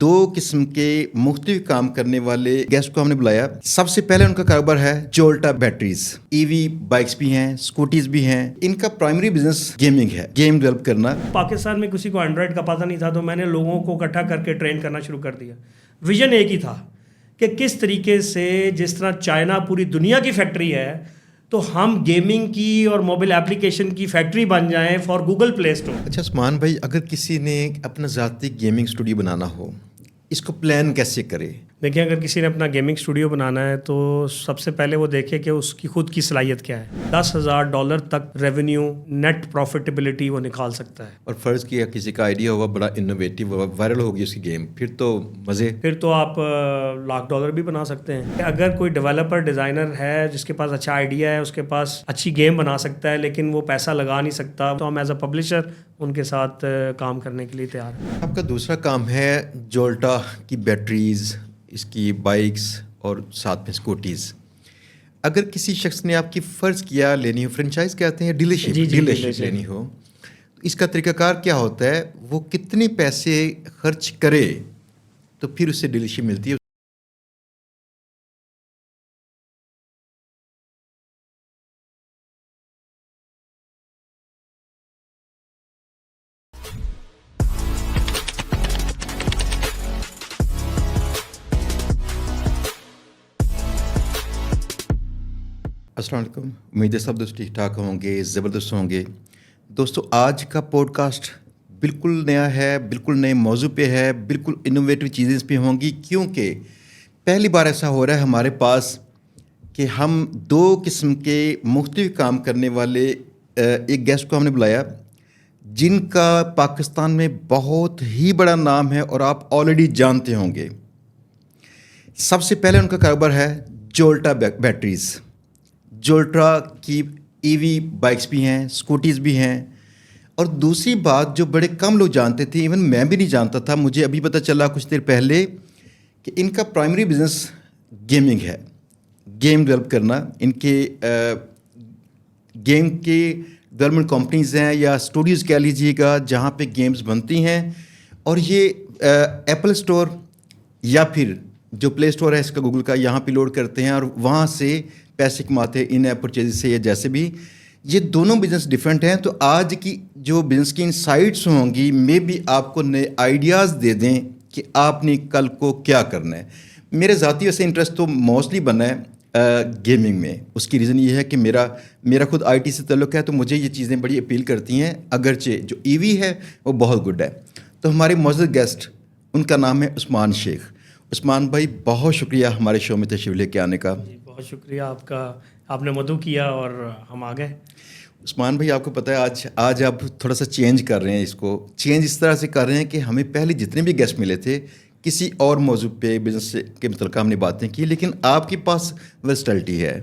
دو قسم کے مختلف کام کرنے والے گیسٹ کو ہم نے بلایا. سب سے پہلے ان کا کاروبار ہے جولٹا بیٹریز. ای وی بائکس بھی ہیں, اسکوٹیز بھی ہیں. ان کا پرائمری بزنس گیمنگ ہے, گیم ڈیولپ کرنا. پاکستان میں کسی کو اینڈرائڈ کا پتہ نہیں تھا, تو میں نے لوگوں کو اکٹھا کر کے ٹرین کرنا شروع کر دیا. ویژن ایک ہی تھا کہ کس طریقے سے جس طرح چائنا پوری دنیا کی فیکٹری ہے, تو ہم گیمنگ کی اور موبائل اپلیکیشن کی فیکٹری بن جائیں فار گوگل پلے اسٹور. اچھا عثمان بھائی, اگر کسی نے اپنا ذاتی گیمنگ اسٹوڈیو بنانا ہو, اس کو پلان کیسے کرے؟ دیکھیں, اگر کسی نے اپنا گیمنگ اسٹوڈیو بنانا ہے تو سب سے پہلے وہ دیکھے کہ اس کی خود کی صلاحیت کیا ہے. $10,000 تک ریونیو نیٹ پروفیٹیبلٹی وہ نکال سکتا ہے. اور فرض کیا کسی کا آئیڈیا ہوا بڑا انوویٹیو ہوا, وائرل ہوگی اس کی گیم, پھر تو مزے. پھر تو آپ $1,00,000 بھی بنا سکتے ہیں. اگر کوئی ڈیولپر ڈیزائنر ہے جس کے پاس اچھا آئیڈیا ہے, اس کے پاس اچھی گیم بنا سکتا ہے, لیکن وہ پیسہ لگا نہیں سکتا, تو ہم ایز اے پبلشر ان کے ساتھ کام کرنے کے لیے تیار ہیں. آپ کا دوسرا کام ہے جولٹا کی بیٹریز, اس کی بائکس اور ساتھ میں اسکوٹیز. اگر کسی شخص نے آپ کی فرض کیا لینی ہو, فرنچائز کہتے ہیں, ڈیلرشپ لینی ہو, تو اس کا طریقہ کار کیا ہوتا ہے؟ وہ کتنے پیسے خرچ کرے تو پھر اسے ڈیلرشپ ملتی ہے؟ السلام علیکم, امید ہے سب دوست ٹھیک ٹھاک ہوں گے, زبردست ہوں گے. دوستو, آج کا پوڈ کاسٹ بالکل نیا ہے, بالکل نئے موضوع پہ ہے, بالکل انوویٹو چیزیں اس پہ ہوں گی, کیونکہ پہلی بار ایسا ہو رہا ہے ہمارے پاس کہ ہم دو قسم کے مختلف کام کرنے والے ایک گیسٹ کو ہم نے بلایا, جن کا پاکستان میں بہت ہی بڑا نام ہے اور آپ آلریڈی جانتے ہوں گے. سب سے پہلے ان کا کاروبار ہے جولٹا بیٹریز. جولٹا کی ای وی بائکس بھی ہیں, اسکوٹیز بھی ہیں. اور دوسری بات جو بڑے کم لوگ جانتے تھے, ایون میں بھی نہیں جانتا تھا, مجھے ابھی پتہ چلا کچھ دیر پہلے کہ ان کا پرائمری بزنس گیمنگ ہے, گیم ڈیولپ کرنا. ان کے گیم کے ڈیولپمنٹ کمپنیز ہیں یا اسٹوڈیوز کہہ لیجیے گا, جہاں پہ گیمز بنتی ہیں, اور یہ ایپل اسٹور یا پھر جو پلے اسٹور ہے اس کا گوگل کا, یہاں پہ لوڈ کرتے ہیں اور وہاں سے پیسے کماتے ہیں ان ایپ پرچیز سے, یا جیسے بھی. یہ دونوں بزنس ڈفرینٹ ہیں. تو آج کی جو بزنس کی انسائٹس ہوں گی, میں بھی آپ کو نئے آئیڈیاز دے دیں کہ آپ نے کل کو کیا کرنا ہے. میرے ذاتی ویسے انٹرسٹ تو موسٹلی بنا ہے گیمنگ میں. اس کی ریزن یہ ہے کہ میرا خود آئی ٹی سے تعلق ہے, تو مجھے یہ چیزیں بڑی اپیل کرتی ہیں, اگرچہ جو ای وی ہے وہ بہت گڈ ہے. تو ہمارے معزز گیسٹ, ان کا نام ہے عثمان شیخ. عثمان بھائی, بہت شکریہ ہمارے شو میں تشریف لے کے آنے کا. جی, بہت شکریہ آپ کا, آپ نے مدعو کیا اور ہم آ گئے. عثمان بھائی, آپ کو پتہ ہے آج آپ تھوڑا سا چینج کر رہے ہیں. اس کو چینج اس طرح سے کر رہے ہیں کہ ہمیں پہلے جتنے بھی گیسٹ ملے تھے کسی اور موضوع پہ بزنس کے متعلق ہم نے باتیں کی, لیکن آپ کے پاس ورسٹیلٹی ہے.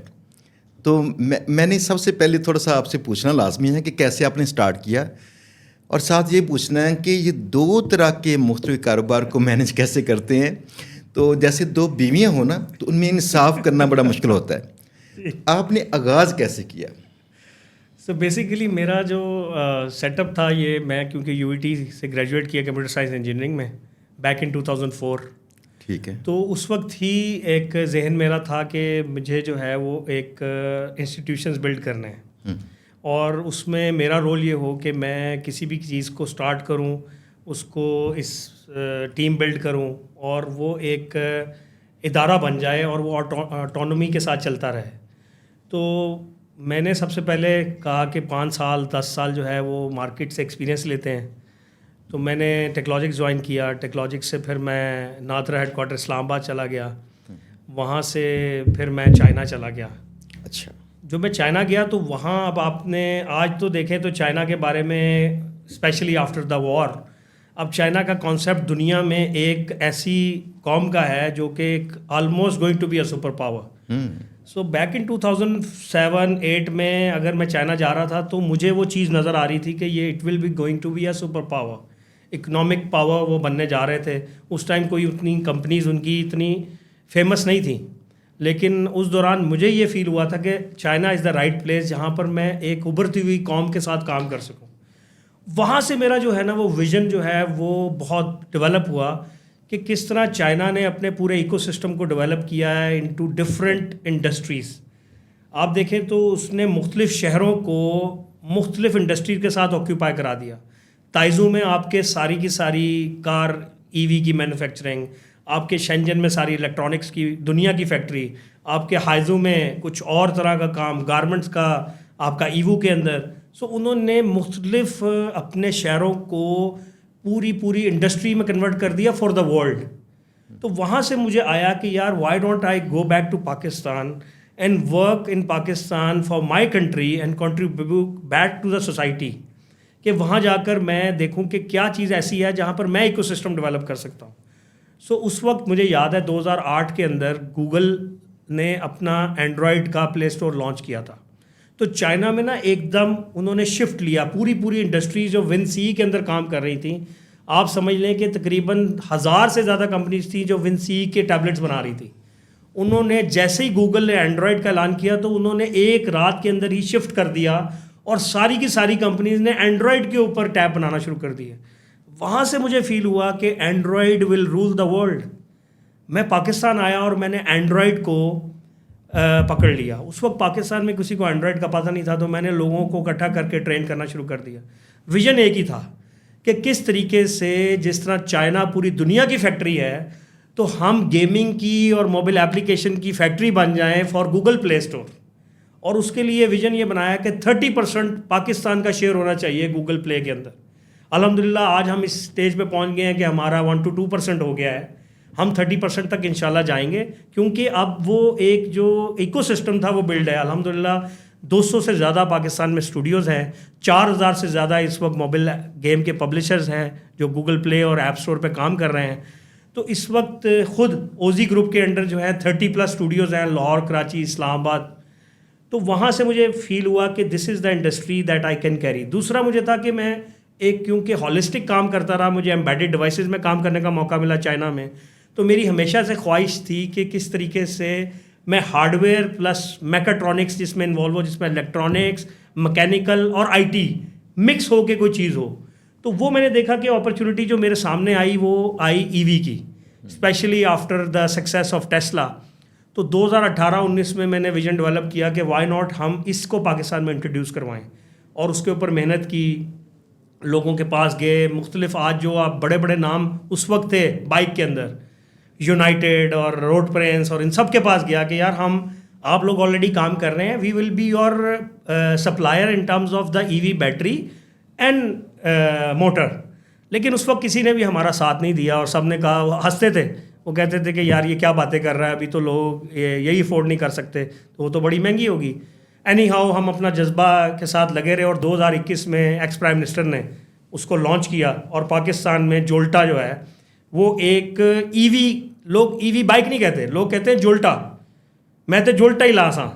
تو میں نے سب سے پہلے تھوڑا سا آپ سے پوچھنا لازمی ہے کہ کیسے آپ نے اسٹارٹ کیا, اور ساتھ یہ پوچھنا ہے کہ یہ دو طرح کے مختلف کاروبار کو مینیج کیسے کرتے ہیں. تو جیسے دو بیویاں ہوں نا, تو ان میں انصاف کرنا بڑا مشکل ہوتا ہے. آپ نے آغاز کیسے کیا؟ سو بیسیکلی میرا جو سیٹ اپ تھا, یہ میں کیونکہ یو ای ٹی سے گریجویٹ کیا کمپیوٹر سائنس انجینئرنگ میں بیک ان 2004. ٹھیک ہے. تو اس وقت ہی ایک ذہن میرا تھا کہ مجھے جو ہے وہ ایک انسٹیٹیوشنز بلڈ کرنے ہیں, اور اس میں میرا رول یہ ہو کہ میں کسی بھی چیز کو اسٹارٹ کروں, اس کو اس ٹیم بلڈ کروں, اور وہ ایک ادارہ بن جائے اور وہ آٹونومی کے ساتھ چلتا رہے. تو میں نے سب سے پہلے کہا کہ 5 سال 10 سال جو ہے وہ مارکیٹ سے ایکسپیرینس لیتے ہیں. تو میں نے ٹیکنالوجکس جوائن کیا. ٹیکنالوجکس سے پھر میں نادرا ہیڈ کوارٹر اسلام آباد چلا گیا. وہاں سے پھر میں چائنا چلا گیا. اچھا. جو میں چائنا گیا تو وہاں, اب آپ نے آج تو دیکھیں تو چائنا کے بارے میں اسپیشلی آفٹر دا وار, اب چائنا کا کانسیپٹ دنیا میں ایک ایسی قوم کا ہے جو کہ ایک almost going to be a super power. So back in 2007-8 میں اگر میں چائنا جا رہا تھا تو مجھے وہ چیز نظر آ رہی تھی کہ یہ it will be going to be a super power, economic power وہ بننے جا رہے تھے. اس ٹائم کوئی اتنی کمپنیز ان کی اتنی فیمس نہیں تھیں, لیکن اس دوران مجھے یہ فیل ہوا تھا کہ China is the right place جہاں پر میں ایک ابھرتی ہوئی قوم کے ساتھ کام کر سکوں. وہاں سے میرا جو ہے نا وہ ویژن جو ہے وہ بہت ڈیولپ ہوا کہ کس طرح چائنا نے اپنے پورے ایکو سسٹم کو ڈیولپ کیا ہے انٹو ڈفرینٹ انڈسٹریز. آپ دیکھیں تو اس نے مختلف شہروں کو مختلف انڈسٹری کے ساتھ آکیوپائی کرا دیا. تائزو میں آپ کے ساری کی ساری کار ای وی کی مینوفیکچرنگ، آپ کے شنجن میں ساری الیکٹرانکس کی دنیا کی فیکٹری، آپ کے ہائزو میں کچھ اور طرح کا کام، گارمنٹس کا آپ کا ایوو کے اندر. سو انہوں نے مختلف اپنے شہروں کو پوری انڈسٹری میں کنورٹ کر دیا فار دا ورلڈ. تو وہاں سے مجھے آیا کہ یار why don't I go back to Pakistan and work in Pakistan for my country and contribute back to the society, کہ وہاں جا کر میں دیکھوں کہ کیا چیز ایسی ہے جہاں پر میں ایکو سسٹم ڈیولپ کر سکتا ہوں. سو اس وقت مجھے یاد ہے 2008 کے اندر گوگل نے اپنا اینڈرائڈ کا پلے اسٹور لانچ کیا تھا. تو چائنا میں نا ایک دم انہوں نے شفٹ لیا، پوری انڈسٹری جو ون سی کے اندر کام کر رہی تھیں، آپ سمجھ لیں کہ تقریباً 1000 سے زیادہ کمپنیز تھیں جو ون سی کے ٹیبلٹس بنا رہی تھی. انہوں نے جیسے ہی گوگل نے اینڈرائڈ کا اعلان کیا تو انہوں نے ایک رات کے اندر ہی شفٹ کر دیا اور ساری کی ساری کمپنیز نے اینڈرائڈ کے اوپر ٹیب بنانا شروع کر دیے. وہاں سے مجھے فیل ہوا کہ Android will rule the world. میں پاکستان آیا اور میں نے اینڈرائڈ کو پکڑ لیا. اس وقت پاکستان میں کسی کو اینڈرائڈ کا پتہ نہیں تھا، تو میں نے لوگوں کو اکٹھا کر کے ٹرین کرنا شروع کر دیا. ویژن ایک ہی تھا کہ کس طریقے سے جس طرح چائنا پوری دنیا کی فیکٹری ہے تو ہم گیمنگ کی اور موبائل اپلیکیشن کی فیکٹری بن جائیں فار گوگل پلے اسٹور. اور اس کے لیے ویژن یہ بنایا کہ 30% پاکستان کا شیئر ہونا چاہیے گوگل پلے کے اندر. الحمدللہ آج ہم اس سٹیج پہ پہنچ گئے ہیں کہ ہمارا 1 to 2% ہو گیا ہے. ہم 30% تک انشاءاللہ جائیں گے، کیونکہ اب وہ ایک جو ایکو سسٹم تھا وہ بلڈ ہے. الحمدللہ 200 سے زیادہ پاکستان میں اسٹوڈیوز ہیں، 4000 سے زیادہ اس وقت موبائل گیم کے پبلشرز ہیں جو گوگل پلے اور ایپ اسٹور پہ کام کر رہے ہیں. تو اس وقت خود اوزی گروپ کے انڈر جو ہے 30+ اسٹوڈیوز ہیں، لاہور، کراچی، اسلام آباد. تو وہاں سے مجھے فیل ہوا کہ this is the industry that I can carry. دوسرا مجھے تھا کہ میں ایک کیونکہ ہالسٹک کام کرتا رہا، مجھے ایمبیڈڈ ڈیوائسز میں کام کرنے کا موقع ملا چائنا میں، تو میری ہمیشہ سے خواہش تھی کہ کس طریقے سے میں ہارڈ ویئر پلس میکاٹرونکس جس میں انوالو ہو، جس میں الیکٹرانکس، مکینیکل اور آئی ٹی مکس ہو کے کوئی چیز ہو. تو وہ میں نے دیکھا کہ اپرچونٹی جو میرے سامنے آئی وہ آئی ای وی کی، especially after the success of Tesla. تو 2018-19 میں نے ویژن ڈیولپ کیا کہ وائی ناٹ ہم اس کو پاکستان میں انٹروڈیوس کروائیں، اور اس کے اوپر محنت کی، لوگوں کے پاس گئے مختلف. آج جو آپ بڑے نام اس وقت تھے بائک کے اندر، یونائٹیڈ اور روڈ پرنس اور ان سب کے پاس گیا کہ یار آپ لوگ آلریڈی کام کر رہے ہیں، we will be your supplier in terms of the E V battery and motor. لیکن اس وقت کسی نے بھی ہمارا ساتھ نہیں دیا، اور سب نے کہا، ہنستے تھے، وہ کہتے تھے کہ یار یہ کیا باتیں کر رہا ہے، ابھی تو لوگ یہی افورڈ نہیں کر سکتے، تو وہ تو بڑی مہنگی ہوگی. اینی ہاؤ ہم اپنا جذبہ کے ساتھ لگے رہے، اور 2021 میں ایکس پرائم منسٹر نے اس کو لانچ کیا. اور پاکستان میں جولٹا جو ہے وہ ایک ای وی، لوگ ای وی بائک نہیں کہتے، لوگ کہتے ہیں جولٹا. میں تو جولٹا ہی لا سا.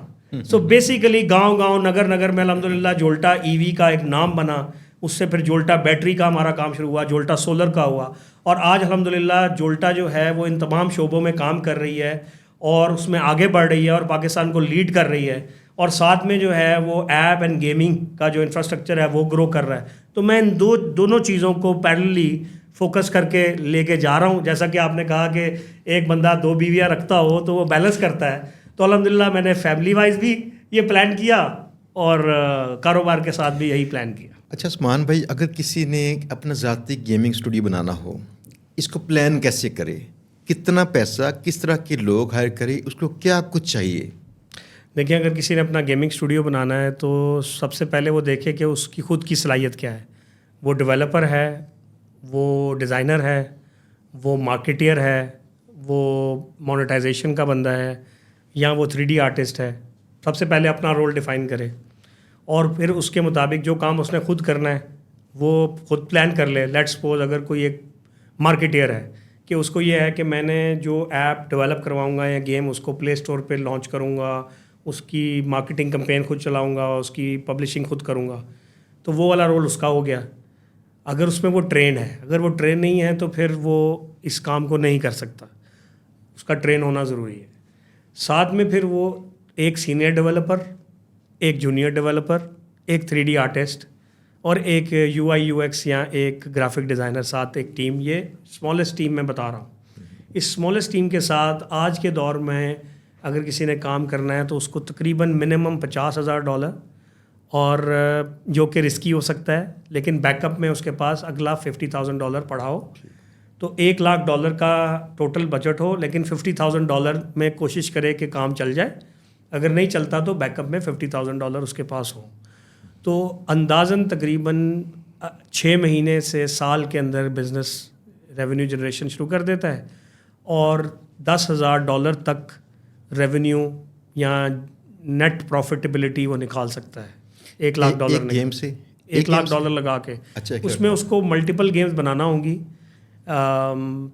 سو بیسیکلی گاؤں نگر میں الحمدللہ جولٹا ای وی کا ایک نام بنا. اس سے پھر جولٹا بیٹری کا ہمارا کام شروع ہوا، جولٹا سولر کا ہوا، اور آج الحمدللہ جولٹا جو ہے وہ ان تمام شعبوں میں کام کر رہی ہے اور اس میں آگے بڑھ رہی ہے اور پاکستان کو لیڈ کر رہی ہے. اور ساتھ میں جو ہے وہ ایپ اینڈ گیمنگ کا جو انفراسٹرکچر ہے وہ گرو کر رہا ہے. تو میں ان دونوں چیزوں کو پیرللی فوکس کر کے لے کے جا رہا ہوں. جیسا کہ آپ نے کہا کہ ایک بندہ 2 بیویاں رکھتا ہو تو وہ بیلنس کرتا ہے، تو الحمدللہ میں نے فیملی وائز بھی یہ پلان کیا اور کاروبار کے ساتھ بھی یہی پلان کیا. اچھا عثمان بھائی، اگر کسی نے اپنا ذاتی گیمنگ اسٹوڈیو بنانا ہو، اس کو پلان کیسے کرے؟ کتنا پیسہ، کس طرح کے لوگ ہائر کرے، اس کو کیا کچھ چاہیے؟ دیکھیں، اگر کسی نے اپنا گیمنگ اسٹوڈیو بنانا ہے تو سب سے پہلے وہ دیکھے کہ اس کی خود کی صلاحیت کیا ہے. وہ ڈیولپر ہے، وہ ڈیزائنر ہے، وہ مارکیٹر ہے، وہ مونیٹائزیشن کا بندہ ہے، یا وہ 3D آرٹسٹ ہے. سب سے پہلے اپنا رول ڈیفائن کرے، اور پھر اس کے مطابق جو کام اس نے خود کرنا ہے وہ خود پلان کر لے. لیٹ سپوز اگر کوئی ایک مارکیٹر ہے کہ اس کو یہ ہے کہ میں نے جو ایپ ڈیولپ کرواؤں گا یا گیم اس کو پلے اسٹور پہ لانچ کروں گا، اس کی مارکیٹنگ کمپین خود چلاؤں گا، اس کی پبلشنگ خود کروں گا، تو وہ والا رول اس کا ہو گیا. اگر اس میں وہ ٹرین ہے، اگر وہ ٹرین نہیں ہے تو پھر وہ اس کام کو نہیں کر سکتا، اس کا ٹرین ہونا ضروری ہے. ساتھ میں پھر وہ ایک سینئر ڈیولپر، ایک جونیئر ڈیولپر، ایک 3D آرٹسٹ اور ایک UI UX یا ایک گرافک ڈیزائنر، ساتھ ایک ٹیم. یہ اسمالسٹ ٹیم میں بتا رہا ہوں. اس اسمالسٹ ٹیم کے ساتھ آج کے دور میں اگر کسی نے کام کرنا ہے تو اس کو تقریباً منیمم $50,000 اور جو کہ رسکی ہو سکتا ہے، لیکن بیک اپ میں اس کے پاس اگلا $50,000 پڑا ہو، تو $1,00,000 کا ٹوٹل بجٹ ہو، لیکن $50,000 میں کوشش کرے کہ کام چل جائے، اگر نہیں چلتا تو بیک اپ میں $50,000 اس کے پاس ہو. تو اندازاً تقریباً 6 مہینے سے سال کے اندر بزنس ریونیو جنریشن شروع کر دیتا ہے اور $10,000 تک ریونیو یا نیٹ پروفیٹیبلٹی وہ نکال سکتا ہے. $1,00,000 گیم سے $1,00,000 لگا کے. اچھا، اس میں اس کو ملٹیپل گیمز بنانا ہوں گی،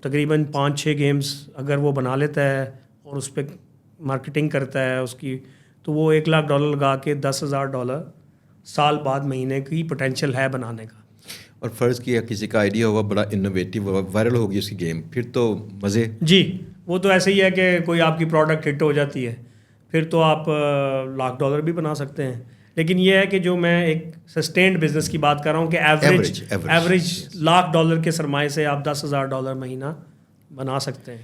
تقریباً 5-6 گیمز اگر وہ بنا لیتا ہے اور اس پہ مارکیٹنگ کرتا ہے اس کی، تو وہ $1,00,000 لگا کے $10,000 سال بعد مہینے کی پوٹینشیل ہے بنانے کا. اور فرض کیا کسی کا آئیڈیا ہوا بڑا انوویٹیو، وائرل ہوگی اس کی گیم، پھر تو مزے. جی وہ تو ایسے ہی ہے کہ کوئی آپ کی پروڈکٹ ہٹ ہو جاتی ہے، پھر تو آپ $1,00,000 بھی بنا سکتے ہیں. لیکن یہ ہے کہ جو میں ایک سسٹینڈ بزنس کی بات کر رہا ہوں کہ ایوریج $1,00,000 کے سرمایے سے آپ $10,000 مہینہ بنا سکتے ہیں.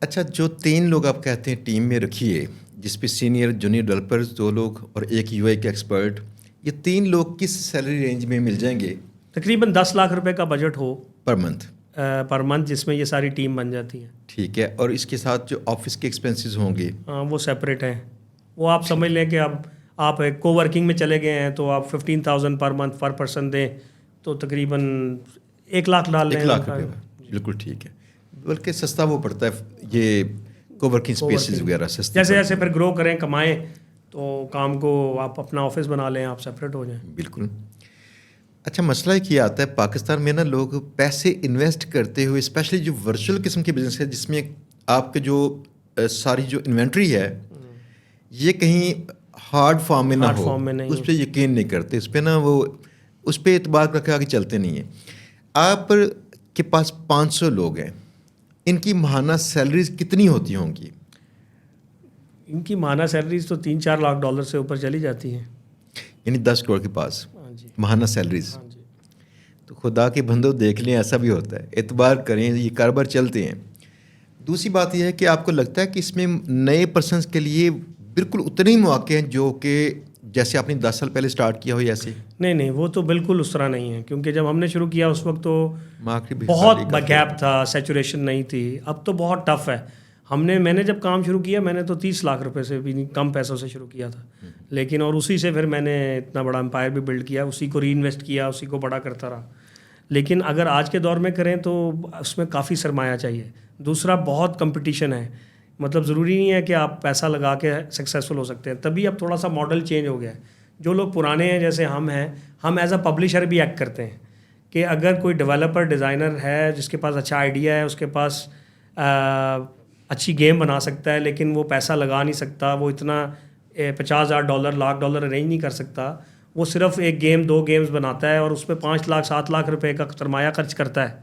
اچھا، جو 3 لوگ آپ کہتے ہیں ٹیم میں رکھیے، جس پہ سینئر جونیئر ڈیولپرز 2 لوگ اور ایک UI کے ایکسپرٹ، یہ 3 لوگ کس سیلری رینج میں مل جائیں گے؟ تقریباً $10 لاکھ کا بجٹ ہو پر منتھ، جس میں یہ ساری ٹیم بن جاتی ہے. ٹھیک ہے. اور اس کے ساتھ جو آفس کے ایکسپینسز ہوں گے وہ سیپریٹ ہیں. وہ آپ سمجھ لیں کہ اب آپ ایک کو ورکنگ میں چلے گئے ہیں تو آپ 15,000 پر منتھ پر پرسن دیں تو تقریباً $1,00,000 ڈال لیں. $1,00,000 بالکل ٹھیک ہے. بلکہ سستا وہ پڑتا ہے یہ کو ورکنگ اسپیسز وغیرہ سستے. جیسے جیسے پھر گرو کریں کمائیں تو کام کو آپ اپنا آفس بنا لیں، آپ سیپریٹ ہو جائیں. بالکل. اچھا، مسئلہ ایک یہ آتا ہے پاکستان میں نا، لوگ پیسے انویسٹ کرتے ہوئے اسپیشلی جو ورچوئل قسم کے بزنس ہے جس میں آپ کے جو ساری جو انوینٹری ہے یہ کہیں ہارڈ فارم میں نہ ہو، اس پہ یقین نہیں کرتے، اس پہ نا وہ اس پہ اعتبار کر کے آگے چلتے نہیں ہیں. آپ کے پاس 500 لوگ ہیں، ان کی ماہانہ سیلریز کتنی ہوتی ہوں گی؟ ان کی ماہانہ سیلریز تو $3-4 لاکھ سے اوپر چلی جاتی ہیں، یعنی 10 کروڑ کے پاس ماہانہ سیلریز. تو خدا کے بندوں دیکھ لیں، ایسا بھی ہوتا ہے، اعتبار کریں، یہ کاروبار چلتے ہیں. دوسری بات یہ ہے کہ آپ کو لگتا ہے کہ اس میں نئے پرسنس کے لیے بالکل اتنے ہی مواقع ہیں جو کہ جیسے آپ نے 10 سال پہلے سٹارٹ کیا ہو ایسے؟ نہیں، وہ تو بالکل اس طرح نہیں ہے، کیونکہ جب ہم نے شروع کیا اس وقت تو بہت گیپ تھا، سیچوریشن نہیں تھی. اب تو بہت ٹف ہے. میں نے جب کام شروع کیا میں نے تو $30 لاکھ سے بھی کم پیسوں سے شروع کیا تھا، لیکن اور اسی سے پھر میں نے اتنا بڑا امپائر بھی بلڈ کیا، اسی کو ری انویسٹ کیا، اسی کو بڑا کرتا رہا. لیکن اگر آج کے دور میں کریں تو اس میں کافی سرمایہ چاہیے. دوسرا بہت کمپٹیشن ہے، مطلب ضروری نہیں ہے کہ آپ پیسہ لگا کے سکسیزفل ہو سکتے ہیں. تبھی اب تھوڑا سا ماڈل چینج ہو گیا ہے. جو لوگ پرانے ہیں جیسے ہم ہیں، ہم ایز اے پبلشر بھی ایکٹ کرتے ہیں کہ اگر کوئی ڈیولپر ڈیزائنر ہے جس کے پاس اچھا آئیڈیا ہے، اس کے پاس اچھی گیم بنا سکتا ہے لیکن وہ پیسہ لگا نہیں سکتا، وہ اتنا $50,000 $1,00,000 ارینج نہیں کر سکتا، وہ صرف 1 گیم 2 گیمز بناتا ہے اور اس پہ $5 لاکھ $7 لاکھ کا سرمایہ خرچ کرتا ہے،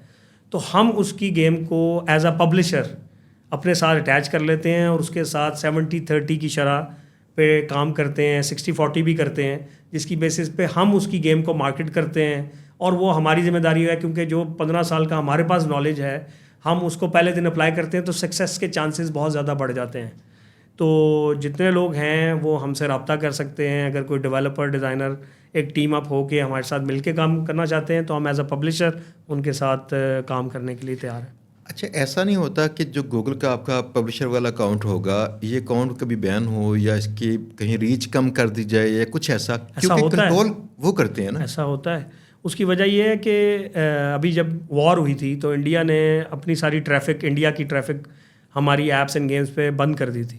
تو ہم اس کی گیم کو ایز اے پبلشر اپنے ساتھ اٹیچ کر لیتے ہیں اور اس کے ساتھ 70-30 کی شرح پہ کام کرتے ہیں، 60-40 بھی کرتے ہیں، جس کی بیسس پہ ہم اس کی گیم کو مارکیٹ کرتے ہیں. اور وہ ہماری ذمہ داری ہے کیونکہ جو 15 سال کا ہمارے پاس نالج ہے ہم اس کو پہلے دن اپلائی کرتے ہیں تو سکسیس کے چانسز بہت زیادہ بڑھ جاتے ہیں. تو جتنے لوگ ہیں وہ ہم سے رابطہ کر سکتے ہیں. اگر کوئی ڈیولپر ڈیزائنر ایک ٹیم اپ ہو کے ہمارے ساتھ مل کے کام کرنا چاہتے ہیں تو ہم ایز اے پبلشر ان کے ساتھ کام کرنے کے لیے تیار ہیں. اچھا، ایسا نہیں ہوتا کہ جو گوگل کا آپ کا پبلشر والا اکاؤنٹ ہوگا یہ اکاؤنٹ کبھی بین ہو یا اس کی کہیں ریچ کم کر دی جائے یا کچھ ایسا؟ کیونکہ کنٹرول وہ کرتے ہیں نا. ایسا ہوتا ہے. اس کی وجہ یہ ہے کہ ابھی جب وار ہوئی تھی تو انڈیا نے اپنی ساری ٹریفک، انڈیا کی ٹریفک ہماری ایپس اینڈ گیمز پہ بند کر دی تھی،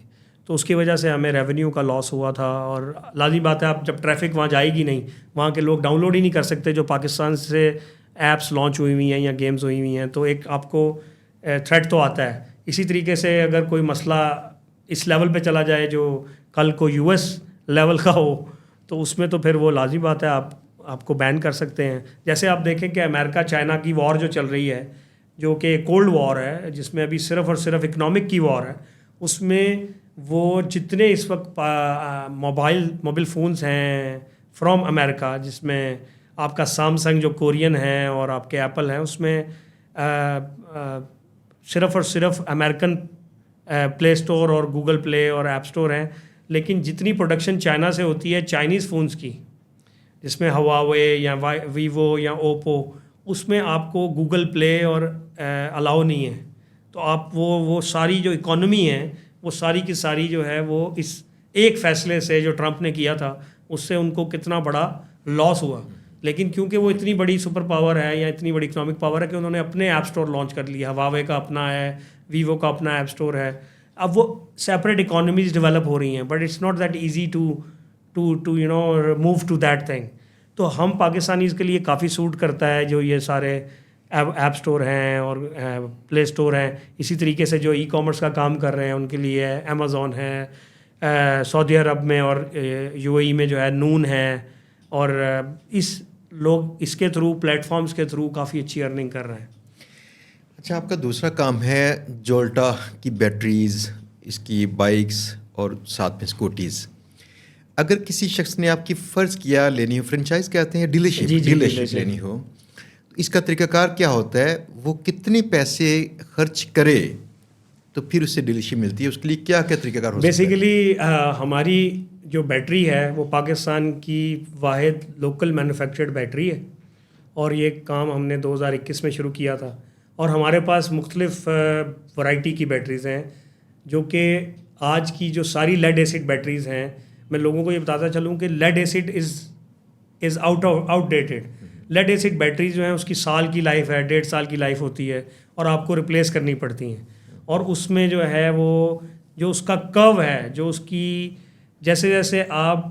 تو اس کی وجہ سے ہمیں ریونیو کا لاس ہوا تھا. اور لازمی بات ہے، آپ جب ٹریفک وہاں جائے گی نہیں، وہاں کے لوگ ڈاؤن لوڈ ہی نہیں کر سکتے جو پاکستان سے ایپس لانچ ہوئی ہوئی ہیں یا گیمز ہوئی ہوئی ہیں، تو ایک آپ کو تھریٹ تو آتا ہے. اسی طریقے سے اگر کوئی مسئلہ اس لیول پہ چلا جائے جو کل کو US لیول کا ہو تو اس میں تو پھر وہ لازمی بات ہے آپ کو بین کر سکتے ہیں. جیسے آپ دیکھیں کہ امریکہ چائنا کی وار جو چل رہی ہے، جو کہ کولڈ وار ہے، جس میں ابھی صرف اور صرف اکنامک کی وار ہے، اس میں وہ جتنے اس وقت موبائل فونز ہیں فرام امریکہ، جس میں آپ کا سامسنگ جو کورین ہے اور آپ کے ایپل ہیں، اس میں صرف اور صرف امریکن پلے اسٹور اور گوگل پلے اور ایپ اسٹور ہیں، لیکن جتنی پروڈکشن چائنا سے ہوتی ہے چائنیز فونز کی، جس میں ہواوے یا ویوو یا اوپو، اس میں آپ کو گوگل پلے اور الاؤ نہیں ہے. تو آپ وہ ساری جو اکانومی ہے وہ ساری کی ساری جو ہے وہ اس ایک فیصلے سے جو ٹرمپ نے کیا تھا اس سے ان کو کتنا بڑا لاس ہوا. لیکن کیونکہ وہ اتنی بڑی سپر پاور ہے یا اتنی بڑی اکنامک پاور ہے کہ انہوں نے اپنے ایپ اسٹور لانچ کر لیا. ہواوے کا اپنا ہے، ویوو کا اپنا ایپ اسٹور ہے. اب وہ سیپریٹ اکانومیز ڈیولپ ہو رہی ہیں، but it's not that easy to you know move to that thing. تو ہم پاکستانیز کے لیے کافی سوٹ کرتا ہے جو یہ سارے ایپ اسٹور ہیں اور پلے اسٹور ہیں. اسی طریقے سے جو ای کامرس کا کام کر رہے ہیں ان کے لیے امیزون ہے، سعودی عرب میں اور یو اے ای میں جو ہے نون ہے، اور لوگ اس کے تھرو پلیٹ فارمز کے تھرو کافی اچھی ارننگ کر رہے ہیں. اچھا، آپ کا دوسرا کام ہے جولٹا کی بیٹریز، اس کی بائکس اور ساتھ میں اسکوٹیز. اگر کسی شخص نے آپ کی فرض کیا لینی ہو، فرنچائز کہتے ہیں، ڈیلرشپ لینی ہو، تو اس کا طریقہ کار کیا ہوتا ہے؟ وہ کتنے پیسے خرچ کرے تو پھر اس سے ڈیلرشپ ملتی ہے؟ اس کے لیے کیا طریقہ کار ہو سکتا ہے؟ بیسیکلی ہماری جو بیٹری ہے وہ پاکستان کی واحد لوکل مینوفیکچرڈ بیٹری ہے، اور یہ کام ہم نے 2021 میں شروع کیا تھا. اور ہمارے پاس مختلف ورائٹی کی بیٹریز ہیں، جو کہ آج کی جو ساری لیڈ ایسڈ بیٹریز ہیں، میں لوگوں کو یہ بتاتا چلوں کہ lead acid is outdated. Lead acid batteries جو ہیں اس کی سال کی لائف ہے، 1.5 سال کی لائف ہوتی ہے، اور آپ کو ریپلیس کرنی پڑتی ہیں. اور اس میں جو ہے وہ جو اس کا کرو ہے، جو اس کی جیسے جیسے آپ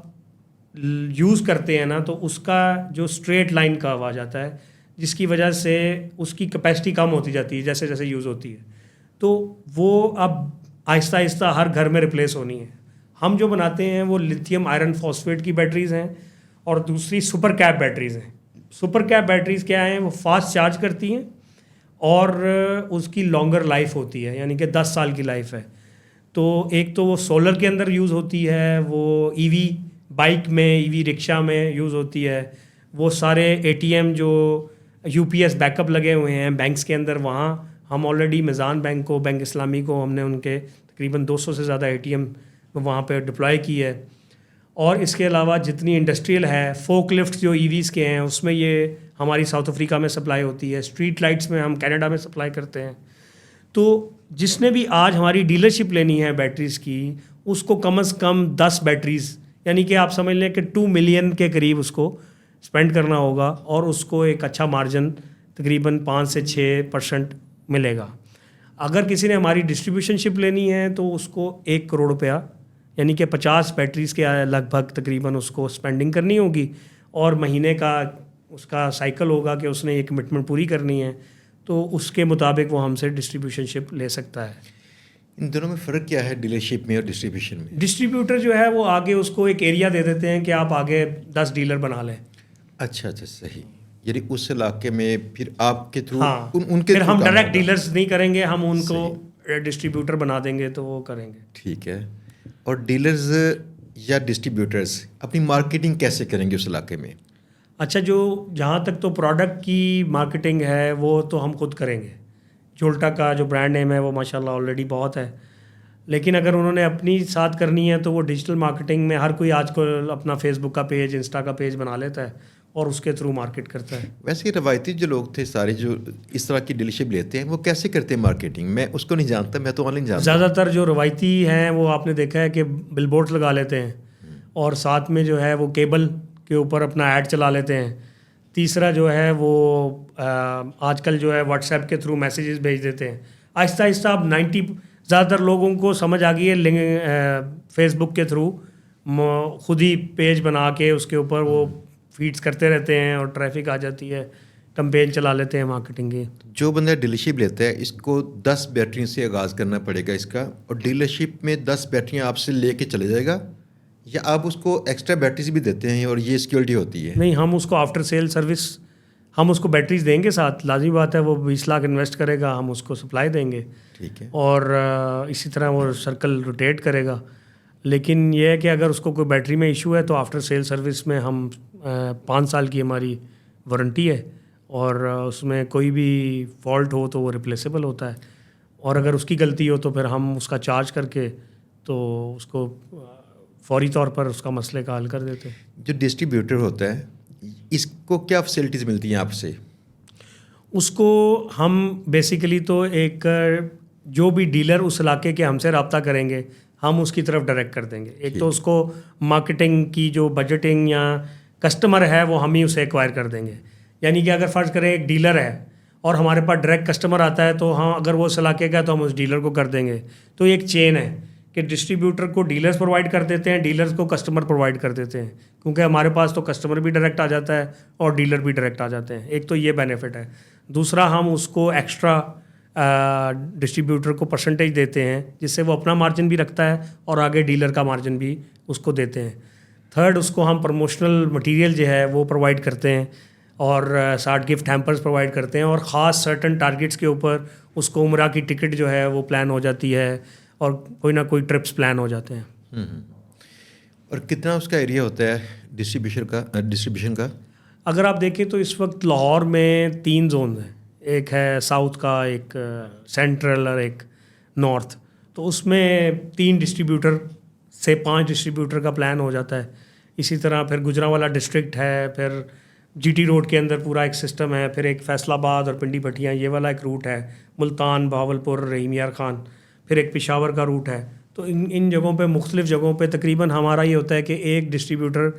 یوز کرتے ہیں نا، تو اس کا جو اسٹریٹ لائن کرو آ جاتا ہے، جس کی وجہ سے اس کی کیپیسٹی کم ہوتی جاتی ہے جیسے جیسے یوز ہوتی ہے. تو وہ اب آہستہ آہستہ ہر گھر میں ریپلیس ہونی ہے. ہم جو بناتے ہیں وہ لیتھیم آئرن فاسفیٹ کی بیٹریز ہیں، اور دوسری سپر کیپ بیٹریز ہیں. سپر کیپ بیٹریز کیا ہیں؟ وہ فاسٹ چارج کرتی ہیں اور اس کی لانگر لائف ہوتی ہے، یعنی کہ 10 سال کی لائف ہے. تو ایک تو وہ سولر کے اندر یوز ہوتی ہے، وہ ای وی بائک میں، ای وی رکشا میں یوز ہوتی ہے. وہ سارے اے ٹی ایم جو U P S back up لگے ہوئے ہیں بینکس کے اندر، وہاں ہم آلریڈی میزان بینک کو، بینک اسلامی کو، ہم نے ان کے تقریباً 200 سے زیادہ اے ٹی ایم وہاں پہ ڈپلائی کی ہے. اور اس کے علاوہ جتنی انڈسٹریل ہے، فوک لفٹ جو ای ویز کے ہیں اس میں یہ ہماری ساؤتھ افریقہ میں سپلائی ہوتی ہے. اسٹریٹ لائٹس میں ہم کینیڈا میں سپلائی کرتے ہیں. تو جس نے بھی آج ہماری ڈیلرشپ لینی ہے بیٹریز کی، اس کو کم از کم 10 بیٹریز، یعنی کہ آپ سمجھ لیں کہ 2 ملین کے قریب اس کو اسپینڈ کرنا ہوگا، اور اس کو ایک اچھا مارجن تقریباً 5 سے 6% ملے گا. اگر کسی نے ہماری ڈسٹریبیوشن شپ لینی ہے تو اس کو 1 کروڑ روپیہ، یعنی کہ 50 بیٹریز کے لگ بھگ تقریباً اس کو اسپینڈنگ کرنی ہوگی، اور مہینے کا اس کا سائیکل ہوگا کہ اس نے یہ کمٹمنٹ پوری کرنی ہے، تو اس کے مطابق وہ ہم سے ڈسٹریبیوشن شپ لے سکتا ہے. ان دونوں میں فرق کیا ہے، ڈیلرشپ میں اور ڈسٹریبیوشن میں؟ ڈسٹریبیوٹر جو ہے وہ آگے اس کو ایک ایریا دے دیتے ہیں کہ آپ آگے 10 ڈیلر بنا لیں. اچھا، صحیح. یعنی اس علاقے میں پھر آپ کے تھرو، ہاں، ان کے پھر تھرو ہم کام ڈائریکٹ ہوگا. ڈیلرز نہیں کریں گے، ہم ان کو ڈسٹریبیوٹر بنا دیں گے تو وہ کریں گے. ٹھیک ہے. اور ڈیلرز یا ڈسٹریبیوٹرز اپنی مارکیٹنگ کیسے کریں گے اس علاقے میں؟ اچھا، جہاں تک تو پروڈکٹ کی مارکیٹنگ ہے وہ تو ہم خود کریں گے. جولٹا کا جو برانڈ نیم ہے وہ ماشاءاللہ آلریڈی بہت ہے، لیکن اگر انہوں نے اپنی ساتھ کرنی ہے تو وہ ڈیجیٹل مارکیٹنگ میں ہر کوئی آج کل اپنا فیس بک کا پیج، انسٹا کا پیج بنا لیتا ہے اور اس کے تھرو مارکیٹ کرتا ہے. ویسے روایتی جو لوگ تھے سارے جو اس طرح کی ڈیلرشپ لیتے ہیں، وہ کیسے کرتے ہیں مارکیٹنگ؟ میں اس کو نہیں جانتا، میں تو آن لائن جانتا ہوں. زیادہ تر جو روایتی ہیں وہ آپ نے دیکھا ہے کہ بل بورڈ لگا لیتے ہیں، اور ساتھ میں جو ہے وہ کیبل کے اوپر اپنا ایڈ چلا لیتے ہیں. تیسرا جو ہے وہ آج کل جو ہے واٹس ایپ کے تھرو میسیجز بھیج دیتے ہیں. آہستہ آہستہ اب 90 زیادہ تر لوگوں کو سمجھ آ گئی ہے فیس بک کے تھرو خود ہی پیج بنا کے اس کے اوپر وہ فیڈز کرتے رہتے ہیں اور ٹریفک آ جاتی ہے، کمپین چلا لیتے ہیں مارکیٹنگ کی. جو بندہ ڈیلرشپ لیتا ہے اس کو 10 بیٹریوں سے آغاز کرنا پڑے گا اس کا، اور ڈیلرشپ میں 10 بیٹریاں آپ سے لے کے چلے جائے گا، یا آپ اس کو ایکسٹرا بیٹریز بھی دیتے ہیں اور یہ سیکورٹی ہوتی ہے؟ نہیں، ہم اس کو آفٹر سیل سروس، ہم اس کو بیٹریز دیں گے ساتھ، لازمی بات ہے. وہ 20 لاکھ انویسٹ کرے گا، ہم اس کو سپلائی دیں گے. ٹھیک ہے. اور اسی طرح وہ سرکل روٹیٹ کرے گا. لیکن یہ ہے کہ اگر اس کو کوئی بیٹری میں ایشو ہے تو آفٹر سیل سروس میں ہم 5 سال کی ہماری وارنٹی ہے، اور اس میں کوئی بھی فالٹ ہو تو وہ ریپلیسیبل ہوتا ہے. اور اگر اس کی غلطی ہو تو پھر ہم اس کا چارج کر کے تو اس کو فوری طور پر اس کا مسئلے کا حل کر دیتے ہیں. جو ڈسٹریبیوٹر ہوتا ہے اس کو کیا فیسلٹیز ملتی ہیں آپ سے؟ اس کو ہم بیسیکلی تو ایک جو بھی ڈیلر اس علاقے کے ہم سے رابطہ کریں گے ہم اس کی طرف ڈائریکٹ کر دیں گے. ایک تو اس کو مارکیٹنگ کی جو بجٹنگ یا کسٹمر ہے وہ ہم ہی اسے ایکوائر کر دیں گے. یعنی کہ اگر فرض کریں ایک ڈیلر ہے اور ہمارے پاس ڈائریکٹ کسٹمر آتا ہے تو ہاں اگر وہ اس علاقے کا ہے تو ہم اس ڈیلر کو کر دیں گے. تو ایک چین ہے کہ ڈسٹریبیوٹر کو ڈیلرز پرووائڈ کر دیتے ہیں, ڈیلرز کو کسٹمر پرووائڈ کر دیتے ہیں, کیونکہ ہمارے پاس تو کسٹمر بھی ڈائریکٹ آ جاتا ہے اور ڈیلر بھی ڈائریکٹ آ جاتے ہیں. ایک تو یہ بینیفٹ ہے. دوسرا ہم اس کو ایکسٹرا ڈسٹریبیوٹر کو پرسنٹیج دیتے ہیں جس سے وہ اپنا مارجن بھی رکھتا ہے اور آگے ڈیلر کا مارجن بھی اس کو دیتے ہیں. تھرڈ, اس کو ہم پروموشنل مٹیریل جو ہے وہ پرووائڈ کرتے ہیں اور ساتھ گفٹ ہیمپرز پرووائڈ کرتے ہیں اور خاص سرٹن ٹارگیٹس کے اوپر اس کو عمرہ کی ٹکٹ جو ہے وہ پلان ہو جاتی ہے اور کوئی نہ کوئی ٹرپس پلان ہو جاتے ہیں. اور کتنا اس کا ایریا ہوتا ہے ڈسٹریبیوشن کا؟ اگر آپ دیکھیں تو اس وقت لاہور میں 3 زونز ہیں. ایک ہے ساؤتھ کا, ایک سینٹرل اور ایک نارتھ. تو اس میں 3 ڈسٹریبیوٹر سے 5 ڈسٹریبیوٹر کا پلان ہو جاتا ہے. اسی طرح پھر گجرانوالا ڈسٹرکٹ ہے, پھر جی ٹی روڈ کے اندر پورا ایک سسٹم ہے, پھر ایک فیصل آباد اور پنڈی بھٹیاں یہ والا ایک روٹ ہے, ملتان, بہاولپور, رحیم یار خان, پھر ایک پشاور کا روٹ ہے. تو ان جگہوں پہ مختلف جگہوں پہ تقریباً ہمارا یہ ہوتا ہے کہ ایک ڈسٹریبیوٹر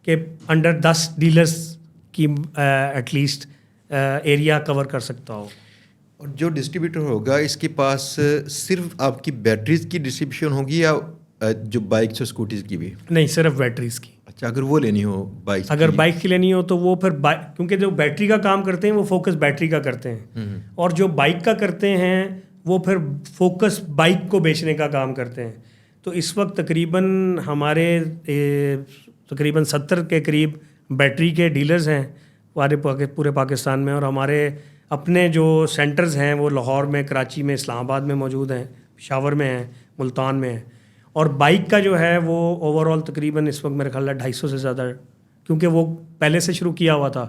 کے انڈر 10 ڈیلرز کی ایٹ لیسٹ ایریا کور کر سکتا ہو. اور جو ڈسٹریبیوٹر ہوگا اس کے پاس صرف آپ کی بیٹریز کی ڈسٹریبیوشن ہوگی یا جو بائکس اور اسکوٹیز کی بھی؟ نہیں, صرف بیٹریز کی. اچھا, اگر وہ لینی ہو بائک, اگر بائک کی لینی ہو تو وہ پھر کیونکہ جو بیٹری کا کام کرتے ہیں وہ فوکس بیٹری کا کرتے ہیں, اور جو بائک کا کرتے ہیں وہ پھر فوکس بائک کو بیچنے کا کام کرتے ہیں. تو اس وقت تقریباً ہمارے تقریباً 70 کے قریب بیٹری کے ڈیلرز ہیں پورے پاکستان میں, اور ہمارے اپنے جو سینٹرز ہیں وہ لاہور میں, کراچی میں, اسلام آباد میں موجود ہیں, پشاور میں ہیں, ملتان میں ہیں. اور بائک کا جو ہے وہ اوور آل تقریباً اس وقت میرے خیال ہے 250 سے زیادہ, کیونکہ وہ پہلے سے شروع کیا ہوا تھا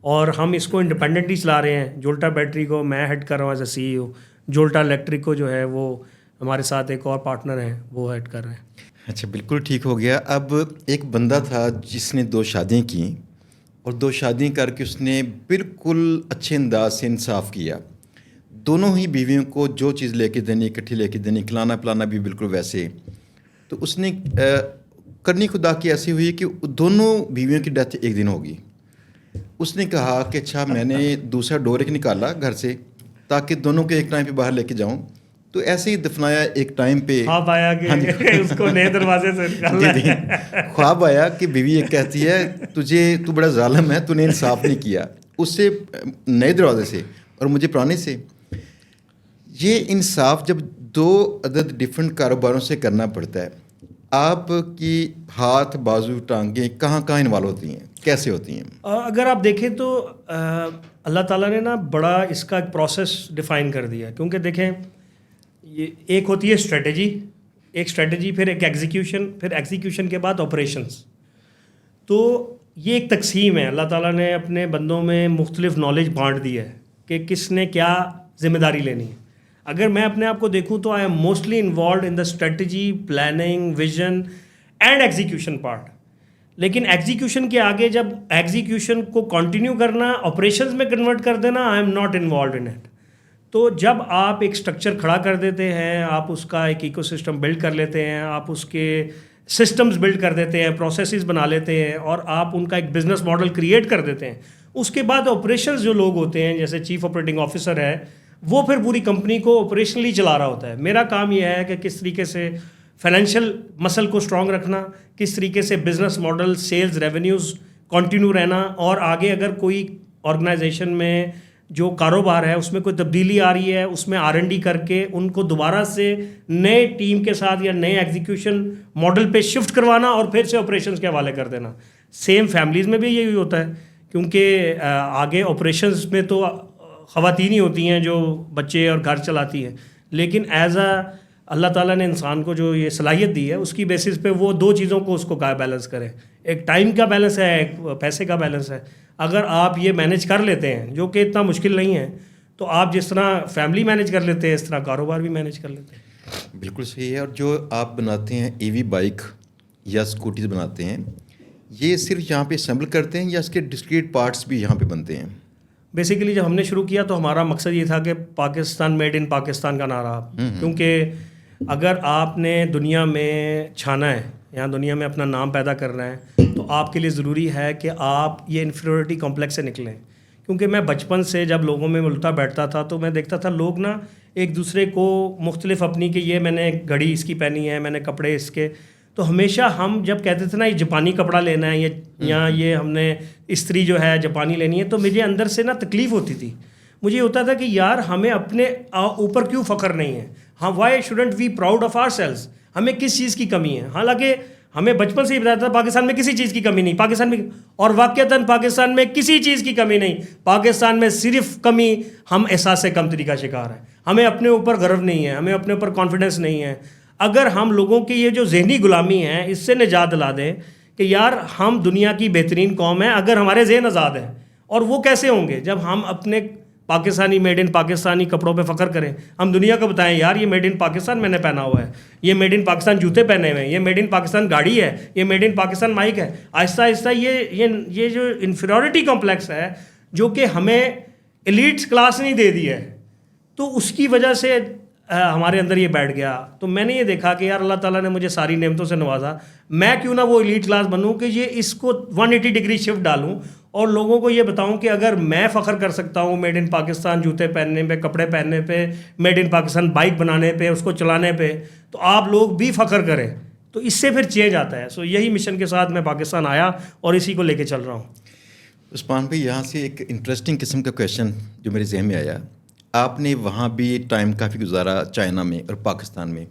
اور ہم اس کو انڈیپینڈنٹلی چلا رہے ہیں. جولٹا بیٹری کو میں ہیڈ کر رہا ہوں ایز اے CEO, جولٹا الیکٹرک کو جو ہے وہ ہمارے ساتھ ایک اور پارٹنر ہیں وہ ہیڈ کر رہے ہیں. اچھا, بالکل ٹھیک ہو گیا. اب ایک بندہ تھا جس نے 2 شادیاں کیں اور 2 شادیاں کر کے اس نے بالکل اچھے انداز سے انصاف کیا. دونوں ہی بیویوں کو جو چیز لے کے دینی, اکٹھی لے کے دینی, کھلانا پلانا بھی بالکل ویسے. تو اس نے کرنی خدا کی ایسی ہوئی کہ دونوں بیویوں کی ڈیتھ ایک دن ہوگی. اس نے کہا کہ اچھا میں نے دوسرا ڈور ایک نکالا گھر سے تاکہ دونوں کے ایک ٹائم پہ باہر لے کے جاؤں. تو ایسے ہی دفنایا ایک ٹائم پہ. خواب آیا کہ اس کو نئے دروازے سے نکالنا ہے. خواب آیا کہ بیوی یہ کہتی ہے تو بڑا ظالم ہے, تو نے انصاف نہیں کیا اس سے نئے دروازے سے اور مجھے پرانے سے. یہ انصاف جب 2 عدد ڈفرینٹ کاروباروں سے کرنا پڑتا ہے, آپ کی ہاتھ, بازو, ٹانگیں کہاں انوالو ہوتی ہیں, کیسے ہوتی ہیں؟ اگر آپ دیکھیں تو اللہ تعالیٰ نے نا بڑا اس کا ایک پروسیس ڈیفائن کر دیا. کیونکہ دیکھیں یہ ایک ہوتی ہے اسٹریٹجی, پھر ایک ایگزیکیوشن, پھر ایگزیکیوشن کے بعد آپریشنس. تو یہ ایک تقسیم ہے. اللہ تعالیٰ نے اپنے بندوں میں مختلف نالج بانٹ دی ہے کہ کس نے کیا ذمہ داری لینی ہے. اگر میں اپنے آپ کو دیکھوں تو I am mostly involved in the strategy, planning, vision and execution part. لیکن ایگزیکیوشن کے آگے جب ایگزیکیوشن کو کنٹینیو کرنا, آپریشنز میں کنورٹ کر دینا, I am not involved in it. تو جب آپ ایک اسٹرکچر کھڑا کر دیتے ہیں, آپ اس کا ایک ایکو سسٹم بلڈ کر لیتے ہیں, آپ اس کے سسٹمز بلڈ کر دیتے ہیں, پروسیسز بنا لیتے ہیں, اور آپ ان کا ایک بزنس ماڈل کریٹ کر دیتے ہیں, اس کے بعد آپریشنز جو لوگ ہوتے ہیں جیسے چیف آپریٹنگ آفیسر ہے وہ پھر پوری کمپنی کو آپریشنلی چلا رہا ہوتا ہے. میرا کام یہ ہے کہ کس طریقے سے فائنینشیل مسل کو اسٹرانگ رکھنا, کس طریقے سے business model, sales, revenues continue رہنا, اور آگے اگر کوئی آرگنائزیشن میں جو کاروبار ہے اس میں کوئی تبدیلی آ رہی ہے, اس میں R&D کر کے ان کو دوبارہ سے نئے ٹیم کے ساتھ یا نئے ایگزیکیوشن ماڈل پہ شفٹ کروانا اور پھر سے آپریشنز کے حوالے کر دینا. سیم فیملیز میں بھی یہی ہوتا ہے, کیونکہ آگے آپریشنز میں تو خواتین ہی ہوتی ہیں جو بچے اور گھر چلاتی ہیں, لیکن ایز اے اللہ تعالیٰ نے انسان کو جو یہ صلاحیت دی ہے اس کی بیسس پہ وہ 2 چیزوں کو اس کو بیلنس کرے. ایک ٹائم کا بیلنس ہے, ایک پیسے کا بیلنس ہے. اگر آپ یہ مینیج کر لیتے ہیں, جو کہ اتنا مشکل نہیں ہے, تو آپ جس طرح فیملی مینیج کر لیتے ہیں اس طرح کاروبار بھی مینیج کر لیتے ہیں. بالکل صحیح ہے. اور جو آپ بناتے ہیں ای وی بائک یا اسکوٹیز بناتے ہیں, یہ صرف یہاں پہ اسمبل کرتے ہیں یا اس کے ڈسکریٹ پارٹس بھی یہاں پہ بنتے ہیں؟ بیسیکلی جب ہم نے شروع کیا تو ہمارا مقصد یہ تھا کہ پاکستان میڈ ان پاکستان کا نعرہ, کیونکہ اگر آپ نے دنیا میں چھانا ہے یا دنیا میں اپنا نام پیدا کرنا ہے تو آپ کے لیے ضروری ہے کہ آپ یہ انفیریورٹی کمپلیکس سے نکلیں. کیونکہ میں بچپن سے جب لوگوں میں ملتا بیٹھتا تھا تو میں دیکھتا تھا لوگ نا ایک دوسرے کو مختلف اپنی کہ یہ میں نے گھڑی اس کی پہنی ہے, میں نے کپڑے اس کے, تو ہمیشہ ہم جب کہتے تھے نا یہ جاپانی کپڑا لینا ہے یا یہ ہم نے استری جو ہے جاپانی لینی ہے, تو مجھے اندر سے نا تکلیف ہوتی تھی. مجھے ہوتا تھا کہ یار ہمیں اپنے اوپر کیوں فخر نہیں ہے, ہاں why shouldn't we proud of our sales, ہمیں کس چیز کی کمی ہے. حالانکہ ہمیں بچپن سے ہی بتایا تھا پاکستان میں کسی چیز کی کمی نہیں, پاکستان میں, اور واقعتاً پاکستان میں کسی چیز کی کمی نہیں. پاکستان میں صرف کمی ہم احساس کمتری کا شکار ہیں, ہمیں اپنے اوپر گرو نہیں ہے, ہمیں اپنے اوپر کانفیڈنس نہیں ہے. اگر ہم لوگوں کی یہ جو ذہنی غلامی ہے اس سے نجات دلا دیں کہ یار ہم دنیا کی بہترین قوم ہیں, اگر ہمارے ذہن آزاد ہیں, اور وہ کیسے ہوں گے جب ہم اپنے پاکستانی میڈ ان پاکستانی کپڑوں پہ فخر کریں, ہم دنیا کو بتائیں یار یہ میڈ ان پاکستان میں نے پہنا ہوا ہے, یہ میڈ ان پاکستان جوتے پہنے ہوئے ہیں, یہ میڈ ان پاکستان گاڑی ہے, یہ میڈ ان پاکستان مائک ہے. آہستہ آہستہ یہ جو انفیریورٹی کمپلیکس ہے جو کہ ہمیں ایلیٹس کلاس نہیں دے دی ہے, تو اس کی وجہ سے ہمارے اندر یہ بیٹھ گیا. تو میں نے یہ دیکھا کہ یار اللہ تعالیٰ نے مجھے ساری نعمتوں سے نوازا, میں کیوں نہ وہ ایلیٹ کلاس بنوں کہ یہ اس کو 180 ڈگری شفٹ ڈالوں اور لوگوں کو یہ بتاؤں کہ اگر میں فخر کر سکتا ہوں میڈ ان پاکستان جوتے پہننے پہ, کپڑے پہننے پہ, میڈ ان پاکستان بائک بنانے پہ, اس کو چلانے پہ, تو آپ لوگ بھی فخر کریں. تو اس سے پھر چینج آتا ہے. سو یہی مشن کے ساتھ میں پاکستان آیا اور اسی کو لے کے چل رہا ہوں. عثمان بھائی, یہاں سے ایک انٹرسٹنگ قسم کا کویشچن جو میرے ذہن میں آیا, آپ نے وہاں بھی ٹائم کافی گزارا چائنا میں اور پاکستان میں,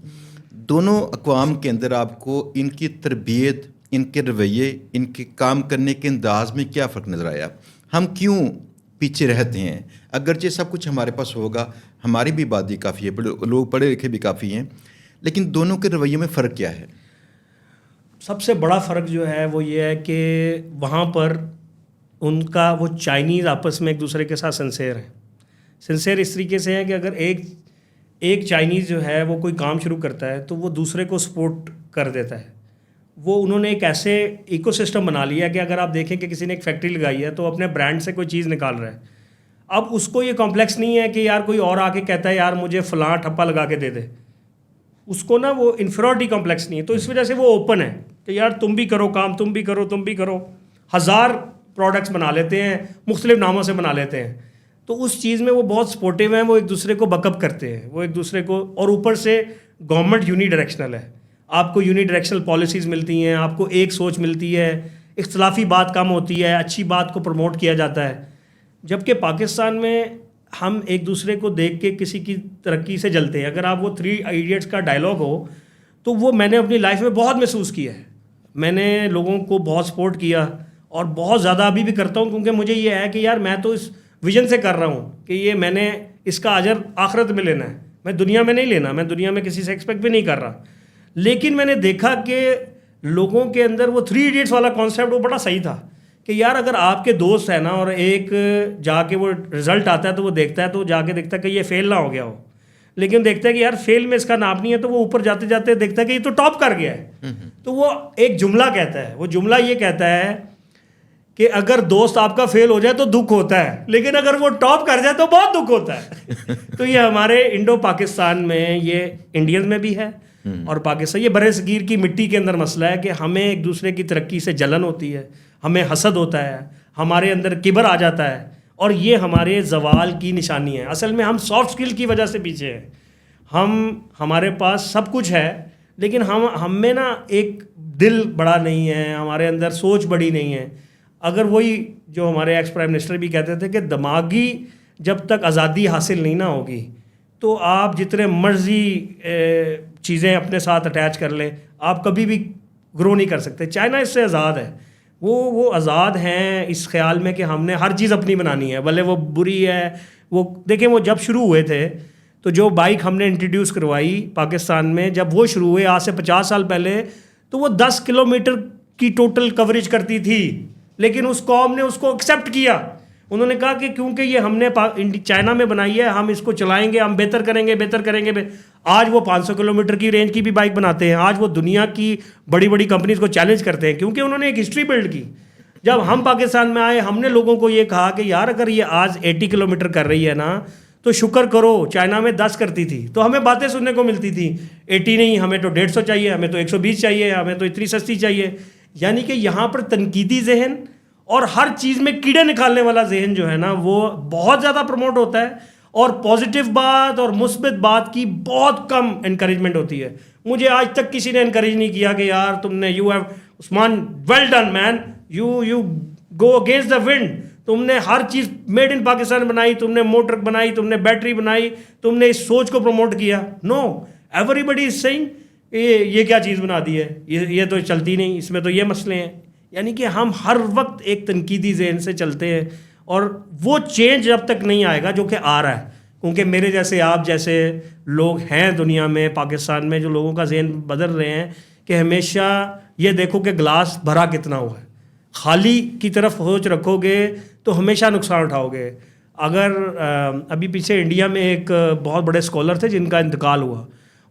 دونوں اقوام کے اندر آپ کو ان کی تربیت, ان کے رویے, ان کے کام کرنے کے انداز میں کیا فرق نظر آیا؟ ہم کیوں پیچھے رہتے ہیں اگرچہ سب کچھ ہمارے پاس ہوگا, ہماری بھی آبادی کافی ہے, لوگ پڑھے لکھے بھی کافی ہیں, لیکن دونوں کے رویے میں فرق کیا ہے؟ سب سے بڑا فرق جو ہے وہ یہ ہے کہ وہاں پر ان کا وہ چائنیز آپس میں ایک دوسرے کے ساتھ سنسیئر ہیں. سنسیئر اس طریقے سے ہے کہ اگر ایک چائنیز جو ہے وہ کوئی کام شروع کرتا ہے تو وہ دوسرے کو سپورٹ کر دیتا ہے. وہ انہوں نے ایک ایسے ایکو سسٹم بنا لیا کہ اگر آپ دیکھیں کہ کسی نے ایک فیکٹری لگائی ہے تو اپنے برانڈ سے کوئی چیز نکال رہا ہے. اب اس کو یہ کمپلیکس نہیں ہے کہ یار کوئی اور آ کے کہتا ہے یار مجھے فلاں ٹھپا لگا کے دے دے, اس کو نا وہ انفیریورٹی کمپلیکس نہیں ہے. تو اس وجہ سے وہ اوپن ہے کہ یار تم بھی کرو کام, تم بھی کرو, تم بھی کرو. 1000 پروڈکٹس بنا لیتے ہیں, مختلف ناموں سے بنا لیتے ہیں. تو اس چیز میں وہ بہت سپورٹیو ہیں, وہ ایک دوسرے کو بیک اپ کرتے ہیں, وہ ایک دوسرے کو, اور اوپر سے گورنمنٹ یونی ڈائریکشنل ہے, آپ کو یونی ڈائریکشنل پالیسیز ملتی ہیں, آپ کو ایک سوچ ملتی ہے, اختلافی بات کم ہوتی ہے, اچھی بات کو پروموٹ کیا جاتا ہے. جبکہ پاکستان میں ہم ایک دوسرے کو دیکھ کے کسی کی ترقی سے جلتے ہیں. اگر آپ وہ 3 ایڈیٹس کا ڈائلاگ ہو تو وہ میں نے اپنی لائف میں بہت محسوس کیا ہے. میں نے لوگوں کو بہت سپورٹ کیا اور بہت زیادہ ابھی بھی کرتا ہوں, کیونکہ مجھے یہ ہے کہ یار میں تو اس ویژن سے کر رہا ہوں کہ یہ میں نے اس کا اجر آخرت میں لینا ہے, میں دنیا میں نہیں لینا, میں دنیا میں کسی سے ایکسپیکٹ بھی نہیں کر رہا. لیکن میں نے دیکھا کہ لوگوں کے اندر وہ 3 ایڈیٹس والا کانسیپٹ وہ بڑا صحیح تھا کہ یار اگر آپ کے دوست ہیں نا اور ایک جا کے وہ رزلٹ آتا ہے تو وہ دیکھتا ہے, تو جا کے دیکھتا ہے کہ یہ فیل نہ ہو گیا ہو, لیکن دیکھتا ہے کہ یار فیل میں اس کا نام نہیں ہے, تو وہ اوپر جاتے جاتے دیکھتا ہے کہ یہ تو ٹاپ کر گیا ہے. تو وہ ایک جملہ کہتا ہے, وہ جملہ یہ کہتا ہے کہ اگر دوست آپ کا فیل ہو جائے تو دکھ ہوتا ہے, لیکن اگر وہ ٹاپ کر جائے تو بہت دکھ ہوتا ہے. تو یہ ہمارے انڈو پاکستان میں, یہ انڈینز میں بھی ہے اور پاکستان, یہ برِ صغیر کی مٹی کے اندر مسئلہ ہے کہ ہمیں ایک دوسرے کی ترقی سے جلن ہوتی ہے, ہمیں حسد ہوتا ہے, ہمارے اندر کبر آ جاتا ہے, اور یہ ہمارے زوال کی نشانی ہے. اصل میں ہم سافٹ اسکل کی وجہ سے پیچھے ہیں. ہمارے پاس سب کچھ ہے لیکن ہم میں نا ایک دل بڑا نہیں ہے, ہمارے اندر سوچ بڑی نہیں ہے. اگر وہی جو ہمارے ایکس پرائم منسٹر بھی کہتے تھے کہ دماغی جب تک آزادی حاصل نہیں نہ ہوگی تو آپ جتنے مرضی چیزیں اپنے ساتھ اٹیچ کر لیں, آپ کبھی بھی گرو نہیں کر سکتے. چائنا اس سے آزاد ہے, وہ آزاد ہیں اس خیال میں کہ ہم نے ہر چیز اپنی بنانی ہے, بھلے وہ بری ہے. وہ دیکھیں وہ جب شروع ہوئے تھے تو جو بائک ہم نے انٹروڈیوس کروائی پاکستان میں, جب وہ شروع ہوئے آج سے 50 سال پہلے, تو وہ 10 کلومیٹر کی ٹوٹل کوریج کرتی تھی, لیکن اس قوم نے اس کو ایکسیپٹ کیا. انہوں نے کہا کہ کیونکہ یہ ہم نے چائنا میں بنائی ہے، ہم اس کو چلائیں گے، ہم بہتر کریں گے. آج وہ 500 کلومیٹر کی رینج کی بھی بائک بناتے ہیں. آج وہ دنیا کی بڑی بڑی کمپنیز کو چیلنج کرتے ہیں کیونکہ انہوں نے ایک ہسٹری بلڈ کی. جب ہم پاکستان میں آئے ہم نے لوگوں کو یہ کہا کہ یار اگر یہ آج 80 کلومیٹر کر رہی ہے نا تو شکر کرو، چائنا میں 10 کرتی تھی تو ہمیں باتیں سننے کو ملتی تھی 80 نہیں، ہمیں تو 150 چاہیے، ہمیں تو 120 چاہیے، ہمیں تو اتنی سستی چاہیے. یعنی کہ یہاں پر تنقیدی ذہن اور ہر چیز میں کیڑے نکالنے والا ذہن جو ہے نا وہ بہت زیادہ پروموٹ ہوتا ہے، اور پازیٹیو بات اور مثبت بات کی بہت کم انکریجمنٹ ہوتی ہے. مجھے آج تک کسی نے انکریج نہیں کیا کہ یار تم نے you have Usman well done man, you go against the wind, تم نے ہر چیز میڈ ان پاکستان بنائی، تم نے موٹر بنائی، تم نے بیٹری بنائی، تم نے اس سوچ کو پروموٹ کیا. نو، ایوری بڈی از سیئنگ یہ کیا چیز بنا دی ہے، یہ تو چلتی نہیں، اس میں تو یہ مسئلے ہیں. یعنی کہ ہم ہر وقت ایک تنقیدی ذہن سے چلتے ہیں، اور وہ چینج جب تک نہیں آئے گا جو کہ آ رہا ہے، کیونکہ میرے جیسے آپ جیسے لوگ ہیں دنیا میں، پاکستان میں، جو لوگوں کا ذہن بدل رہے ہیں کہ ہمیشہ یہ دیکھو کہ گلاس بھرا کتنا ہوا ہے. خالی کی طرف سوچ رکھو گے تو ہمیشہ نقصان اٹھاؤ گے. اگر ابھی پیچھے انڈیا میں ایک بہت بڑے اسکالر تھے جن کا انتقال ہوا،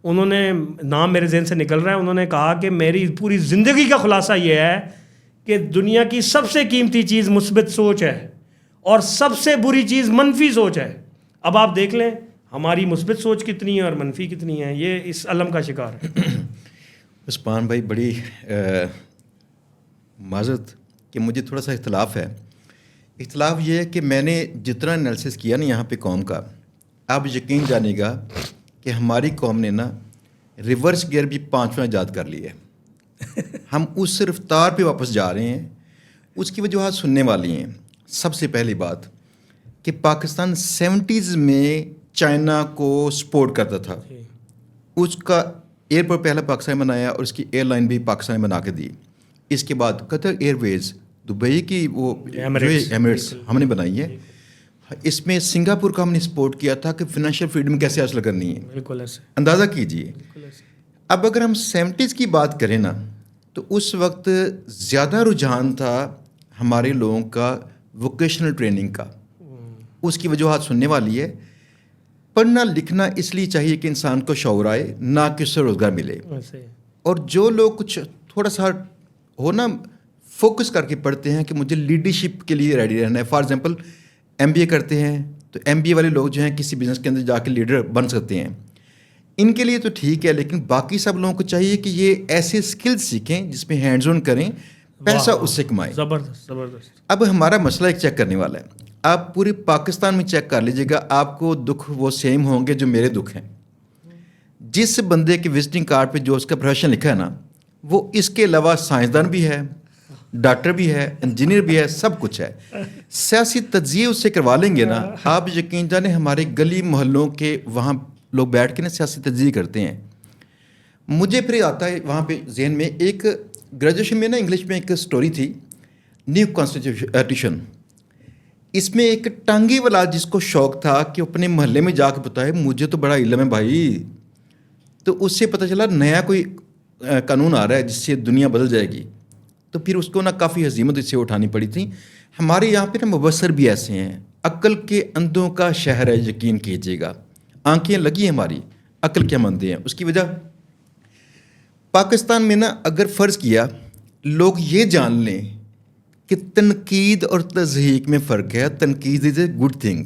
انہوں نے، نام میرے ذہن سے نکل رہا ہے، انہوں نے کہا کہ میری پوری زندگی کا خلاصہ یہ ہے کہ دنیا کی سب سے قیمتی چیز مثبت سوچ ہے اور سب سے بری چیز منفی سوچ ہے. اب آپ دیکھ لیں ہماری مثبت سوچ کتنی ہے اور منفی کتنی ہے، یہ اس علم کا شکار ہے. عثمان بھائی بڑی معذرت کہ مجھے تھوڑا سا اختلاف ہے. اختلاف یہ ہے کہ میں نے جتنا انالیسس کیا نا یہاں پہ قوم کا، آپ یقین جانے گا کہ ہماری قوم نے نا ریورس گیئر بھی 5واں ایجاد کر لی ہے. ہم اس رفتار پہ واپس جا رہے ہیں. اس کی وجوہات سننے والی ہیں. سب سے پہلی بات کہ پاکستان 70s میں چائنا کو سپورٹ کرتا تھا. اس کا ایئرپورٹ پہلا پاکستان بنایا اور اس کی ایئر لائن بھی پاکستان بنا کے دی. اس کے بعد قطر ایئر ویز دبئی کی وہ ایمریٹس ہم نے بنائی ہے. اس میں سنگاپور کا ہم نے سپورٹ کیا تھا کہ فنانشیل فریڈم کیسے حاصل کرنی ہے. بالکل ایسے اندازہ کیجئے. اب اگر ہم 70s کی بات کریں نا تو اس وقت زیادہ رجحان تھا ہمارے لوگوں کا ووکیشنل ٹریننگ کا. اس کی وجوہات سننے والی ہے. پڑھنا لکھنا اس لیے چاہیے کہ انسان کو شعور آئے، نہ کہ اس سے روزگار ملے. اور جو لوگ کچھ تھوڑا سا ہو نا فوکس کر کے پڑھتے ہیں کہ مجھے لیڈرشپ کے لیے ریڈی رہنا ہے، فار ایگزامپل MBA کرتے ہیں تو MBA والے لوگ جو ہیں کسی بزنس کے اندر جا کے لیڈر بن سکتے ہیں. ان کے لیے تو ٹھیک ہے، لیکن باقی سب لوگوں کو چاہیے کہ یہ ایسے اسکل سیکھیں جس میں ہینڈز آن کریں، پیسہ اس سے کمائیں. زبردست زبردست. اب ہمارا مسئلہ ایک چیک کرنے والا ہے. آپ پورے پاکستان میں چیک کر لیجیے گا، آپ کو دکھ وہ سیم ہوں گے جو میرے دکھ ہیں. جس بندے کے وزٹنگ کارڈ پہ جو اس کا پروفیشن لکھا ہے نا، وہ اس کے علاوہ سائنسدان بھی ہے، ڈاکٹر بھی ہے، انجینئر بھی ہے، سب کچھ ہے. سیاسی تجزیے اس سے کروا لیں گے نا، آپ یقین جانیں ہمارے گلی محلوں کے وہاں لوگ بیٹھ کے نا سیاسی تجزیے کرتے ہیں. مجھے پھر آتا ہے وہاں پہ ذہن میں ایک گریجویشن میں نا انگلش میں ایک سٹوری تھی، نیو کانسٹیٹیوشن. اس میں ایک ٹانگی والا جس کو شوق تھا کہ اپنے محلے میں جا کے بتائے مجھے تو بڑا علم ہے بھائی، تو اس سے پتہ چلا نیا کوئی قانون آ رہا ہے جس سے دنیا بدل جائے گی. تو پھر اس کو نا کافی ہزیمت اس سے اٹھانی پڑی تھی. ہمارے یہاں پہ نا مبصر بھی ایسے ہیں. عقل کے اندھوں کا شہر ہے، یقین کیجیے گا. آنکھیں لگی ہیں ہماری، عقل کے ہم اندھے ہیں. اس کی وجہ پاکستان میں نا اگر فرض کیا لوگ یہ جان لیں کہ تنقید اور تضحیق میں فرق ہے. تنقید از اے گڈ تھنگ.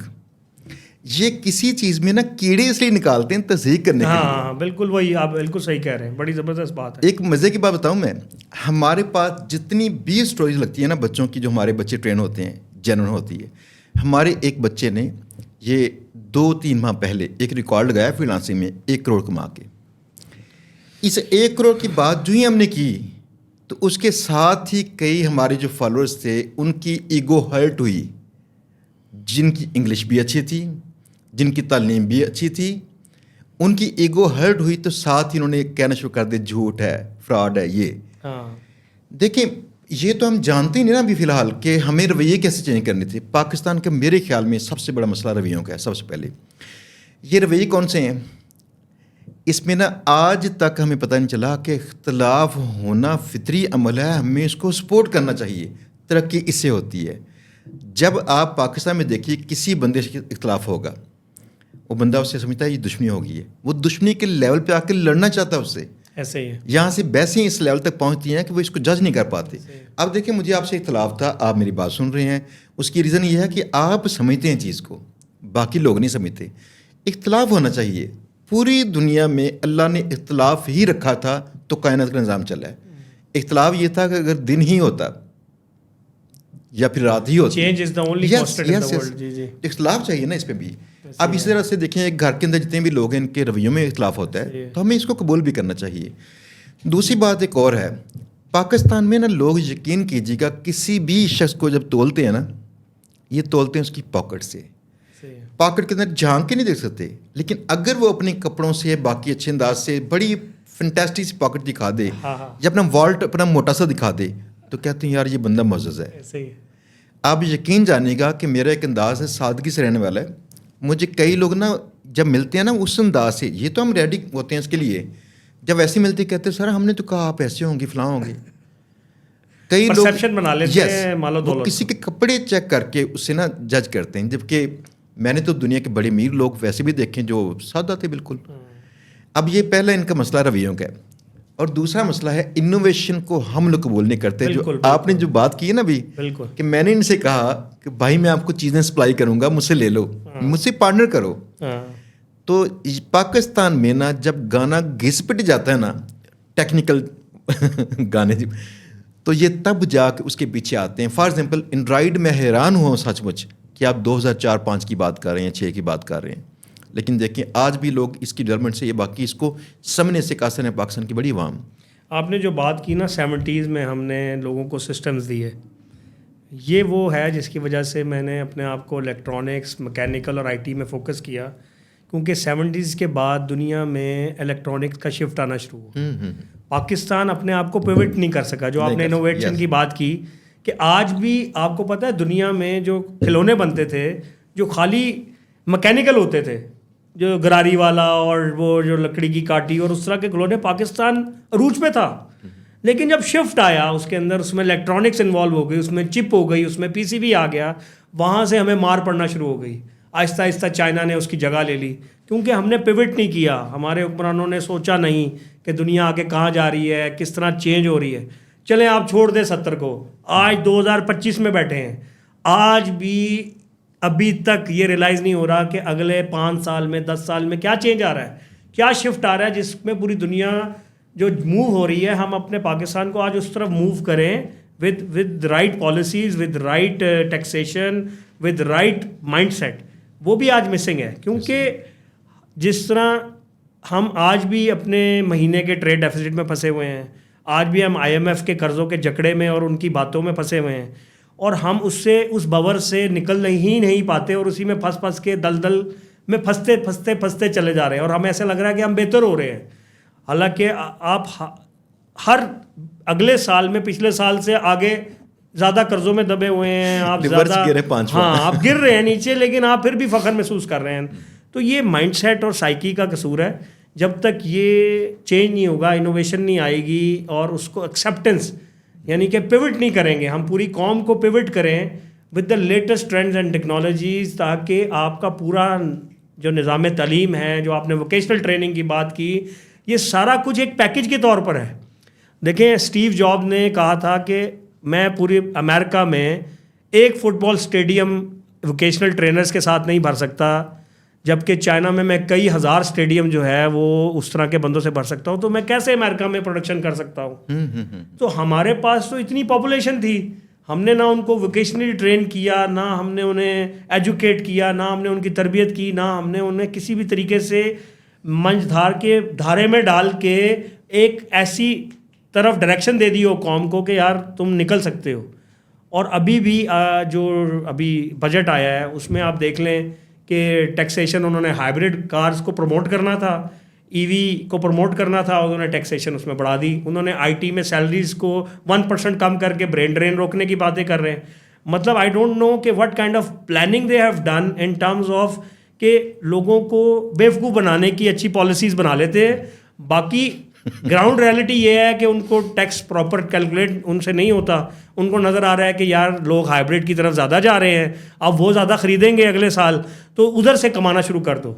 یہ کسی چیز میں نا کیڑے اس لیے نکالتے ہیں تضحیق کرنے کے لیے. ہاں بالکل وہی، آپ بالکل صحیح کہہ رہے ہیں. بڑی زبردست بات ہے. ایک مزے کی بات بتاؤں میں، ہمارے پاس جتنی بھی اسٹوریز لگتی ہیں نا بچوں کی، جو ہمارے بچے ٹرین ہوتے ہیں، جنرل ہوتی ہے. ہمارے ایک بچے نے یہ 2-3 ماہ پہلے ایک ریکارڈ لگایا فری لانسنگ میں 1 کروڑ کما کے. اس 1 کروڑ کی بات جو ہی ہم نے کی تو اس کے ساتھ ہی کئی ہمارے جو فالوورز تھے ان کی ایگو ہرٹ ہوئی، جن کی انگلش بھی اچھی تھی، جن کی تعلیم بھی اچھی تھی. ان کی ایگو ہرٹ ہوئی تو ساتھ ہی انہوں نے کہنا شروع کر دیا جھوٹ ہے، فراڈ ہے یہ. دیکھیں یہ تو ہم جانتے ہی نہیں نا ابھی فی الحال کہ ہمیں رویے کیسے چینج کرنے تھے. پاکستان کا میرے خیال میں سب سے بڑا مسئلہ رویوں کا ہے. سب سے پہلے یہ رویے کون سے ہیں؟ اس میں نا آج تک ہمیں پتہ نہیں چلا کہ اختلاف ہونا فطری عمل ہے، ہمیں اس کو سپورٹ کرنا چاہیے. ترقی اس سے ہوتی ہے. جب آپ پاکستان میں دیکھیے کسی بندے سے اختلاف ہوگا، وہ بندہ اس سے سمجھتا ہے یہ دشمنی ہو گئی ہے، وہ دشمنی کے لیول پہ آ کے لڑنا چاہتا ہے اس سے. ایسے ہی ہے. یہاں سے بحثیں اس لیول تک پہنچتی ہیں کہ وہ اس کو جج نہیں کر پاتے. اب دیکھیں مجھے آپ سے اختلاف تھا، آپ میری بات سن رہے ہیں، اس کی ریزن یہ ہے کہ آپ سمجھتے ہیں چیز کو، باقی لوگ نہیں سمجھتے. اختلاف ہونا چاہیے. پوری دنیا میں اللہ نے اختلاف ہی رکھا تھا تو کائنات کا نظام چلا ہے. اختلاف یہ تھا کہ اگر دن ہی ہوتا یا پھر رات ہی ہوتی، change is the only constant in the world. جی جی اختلاف چاہیے نا اس پہ بھی. اب اسی طرح سے دیکھیں ایک گھر کے اندر جتنے بھی لوگ ہیں ان کے رویوں میں اختلاف ہوتا ہے تو ہمیں اس کو قبول بھی کرنا چاہیے. دوسری بات ایک اور ہے، پاکستان میں نا لوگ یقین کیجیے گا کسی بھی شخص کو جب تولتے ہیں نا، یہ تولتے ہیں اس کی پاکٹ سے. پاکٹ کے اندر جھانک کے نہیں دیکھ سکتے، لیکن اگر وہ اپنے کپڑوں سے باقی اچھے انداز سے بڑی فنٹیسٹک سی پاکٹ دکھا دے یا اپنا والٹ اپنا موٹا سا دکھا دے تو کہتے ہیں یار یہ بندہ معزز ہے. آپ یقین جانیے گا کہ میرا ایک انداز ہے سادگی سے رہنے والا ہے. مجھے کئی لوگ نا جب ملتے ہیں نا اس انداز سے، یہ تو ہم ریڈی ہوتے ہیں اس کے لیے، جب ایسے ملتے کہتے ہیں سر ہم نے تو کہا آپ ایسے ہوں گے فلاں ہوں گے. کئی لوگ پرسیپشن بنا لیتے ہیں مالو دولت، کسی کے کپڑے چیک کر کے اس سے نا جج کرتے ہیں، جبکہ میں نے تو دنیا کے بڑے امیر لوگ ویسے بھی دیکھیں جو سادہ تھے بالکل. اب یہ پہلا ان کا مسئلہ رویوں کا ہے، اور دوسرا مسئلہ ہے انوویشن کو ہم لوگ قبول نہیں کرتے. جو آپ نے جو بات کی ہے نا ابھی کہ میں نے ان سے کہا کہ بھائی میں آپ کو چیزیں سپلائی کروں گا، مجھ سے لے لو، مجھ سے پارٹنر کرو. تو پاکستان میں نا جب گانا گھس پٹ جاتا ہے نا ٹیکنیکل گانے، تو یہ تب جا کے اس کے پیچھے آتے ہیں. فار ایگزامپل اینڈرائڈ میں حیران ہوں سچ مچ کہ آپ 2004-05 کی بات کر رہے ہیں، 6 کی بات کر رہے ہیں، لیکن دیکھیں آج بھی لوگ اس کی ڈیولپمنٹ سے یہ باقی اس کو سمجھنے سے قاصر ہیں پاکستان کی بڑی عوام. آپ نے جو بات کی نا 70s میں ہم نے لوگوں کو سسٹمز دیے، یہ وہ ہے جس کی وجہ سے میں نے اپنے آپ کو الیکٹرانکس، میکینیکل اور IT میں فوکس کیا، کیونکہ 70s کے بعد دنیا میں الیکٹرانکس کا شفٹ آنا شروع ہوا. پاکستان اپنے آپ کو پیوٹ نہیں کر سکا. جو آپ نے انوویشن کی بات کی کہ آج بھی آپ کو پتہ ہے دنیا میں جو کھلونے بنتے تھے جو خالی میکینیکل ہوتے تھے، جو گراری والا اور وہ جو لکڑی کی کاٹی اور اس طرح کے کھلونے، پاکستان عروج پہ تھا. لیکن جب شفٹ آیا اس کے اندر، اس میں الیکٹرانکس انوالو ہو گئی، اس میں چپ ہو گئی، اس میں PCB آ گیا، وہاں سے ہمیں مار پڑنا شروع ہو گئی. آہستہ آہستہ چائنا نے اس کی جگہ لے لی، کیونکہ ہم نے پیوٹ نہیں کیا. ہمارے حکمرانوں نے سوچا نہیں کہ دنیا آگے کہاں جا رہی ہے، کس طرح چینج ہو رہی ہے. چلیں آپ چھوڑ دیں 70 کو، آج 2025 میں بیٹھے ہیں، آج بھی ابھی تک یہ ریلائز نہیں ہو رہا کہ اگلے 5 سال میں 10 سال میں کیا چینج آ رہا ہے، کیا شفٹ آ رہا ہے، جس میں پوری دنیا جو موو ہو رہی ہے. ہم اپنے پاکستان کو آج اس طرف موو کریں with right policies, with right taxation, with right mind set. وہ بھی آج مسنگ ہے، کیونکہ جس طرح ہم آج بھی اپنے مہینے کے ٹریڈ ڈیفیسٹ میں پھنسے ہوئے ہیں، آج بھی ہم IMF کے قرضوں کے جکڑے میں اور ان کی باتوں میں پھنسے ہوئے ہیں، اور ہم اس بور سے نکل ہی نہیں پاتے، اور اسی میں پھنس کے دلدل میں پھنستے چلے جا رہے ہیں، اور ہمیں ایسا لگ رہا ہے کہ ہم بہتر ہو رہے ہیں. حالانکہ آپ ہر اگلے سال میں پچھلے سال سے آگے زیادہ قرضوں میں دبے ہوئے ہیں، آپ زیادہ آپ گر رہے ہیں نیچے، لیکن آپ پھر بھی فخر محسوس کر رہے ہیں. تو یہ مائنڈ سیٹ اور سائیکی کا قصور ہے. جب تک یہ چینج نہیں ہوگا، انوویشن نہیں آئے گی، اور اس کو ایکسیپٹنس یعنی کہ پیوٹ نہیں کریں گے، ہم پوری قوم کو پیوٹ کریں with the latest trends and technologies, تاکہ آپ کا پورا جو نظام تعلیم ہے، جو آپ نے ووکیشنل ٹریننگ کی بات کی، یہ سارا کچھ ایک پیکج کے طور پر ہے. دیکھیں اسٹیو جاب نے کہا تھا کہ میں پوری امریکہ میں ایک فٹ بال اسٹیڈیم ووکیشنل ٹرینرز کے ساتھ نہیں بھر سکتا، جبکہ چائنا میں کئی ہزار اسٹیڈیم جو ہے وہ اس طرح کے بندوں سے بھر سکتا ہوں. تو میں کیسے امریکہ میں پروڈکشن کر سکتا ہوں؟ تو ہمارے پاس تو اتنی پاپولیشن تھی، ہم نے نہ ان کو ووکیشنلی ٹرین کیا، نہ ہم نے انہیں ایجوکیٹ کیا، نہ ہم نے ان کی تربیت کی، نہ ہم نے انہیں کسی بھی طریقے سے منج دھار کے دھارے میں ڈال کے ایک ایسی طرف ڈائریکشن دے دی ہو قوم کو کہ یار تم نکل سکتے ہو. اور ابھی بھی جو ابھی بجٹ آیا ہے اس میں آپ دیکھ لیں کہ ٹیکسیشن انہوں نے ہائیبریڈ کارز کو پروموٹ کرنا تھا، EV کو پروموٹ کرنا تھا، انہوں نے ٹیکسیشن اس میں بڑھا دی. انہوں نے IT میں سیلریز کو 1% کم کر کے برین ڈرین روکنے کی باتیں کر رہے ہیں. مطلب آئی ڈونٹ نو کہ what kind of planning they have done in terms of کہ لوگوں کو بیوقوف بنانے کی اچھی پالیسیز بنا لیتے ہیں. باقی گراؤنڈ ریالٹی یہ ہے کہ ان کو ٹیکس پراپر کیلکولیٹ ان سے نہیں ہوتا. ان کو نظر آ رہا ہے کہ یار لوگ ہائیبریڈ کی طرف زیادہ جا رہے ہیں, اب وہ زیادہ خریدیں گے اگلے سال, تو ادھر سے کمانا شروع کر دو.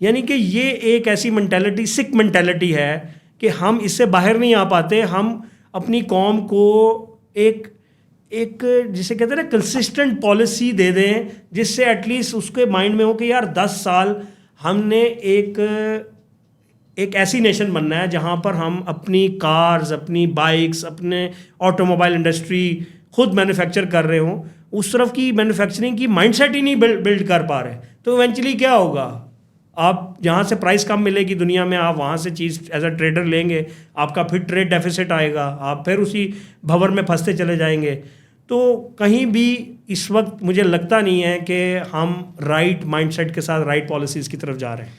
یعنی کہ یہ ایک ایسی مینٹیلٹی, سک مینٹیلٹی ہے کہ ہم اس سے باہر نہیں آ پاتے. ہم اپنی قوم کو ایک جسے کہتے ہیں نا کنسسٹنٹ پالیسی دے دیں, جس سے ایٹ لیسٹ اس کے مائنڈ میں ہو کہ یار 10 سال ہم نے ایک ایسی نیشن بننا ہے جہاں پر ہم اپنی کارز, اپنی بائکس, اپنے آٹو موبائل انڈسٹری خود مینوفیکچر کر رہے ہوں. اس طرف کی مینوفیکچرنگ کی مائنڈ سیٹ ہی نہیں بلڈ کر پا رہے, تو ایونچولی کیا ہوگا, آپ جہاں سے پرائس کم ملے گی دنیا میں, آپ وہاں سے چیز ایز اے ٹریڈر لیں گے, آپ کا پھر ٹریڈ ڈیفیسٹ آئے گا, آپ پھر اسی بھور میں پھنستے چلے جائیں گے. تو کہیں بھی اس وقت مجھے لگتا نہیں ہے کہ ہم رائٹ مائنڈ سیٹ کے ساتھ رائٹ پالیسیز کی طرف جا رہے ہیں.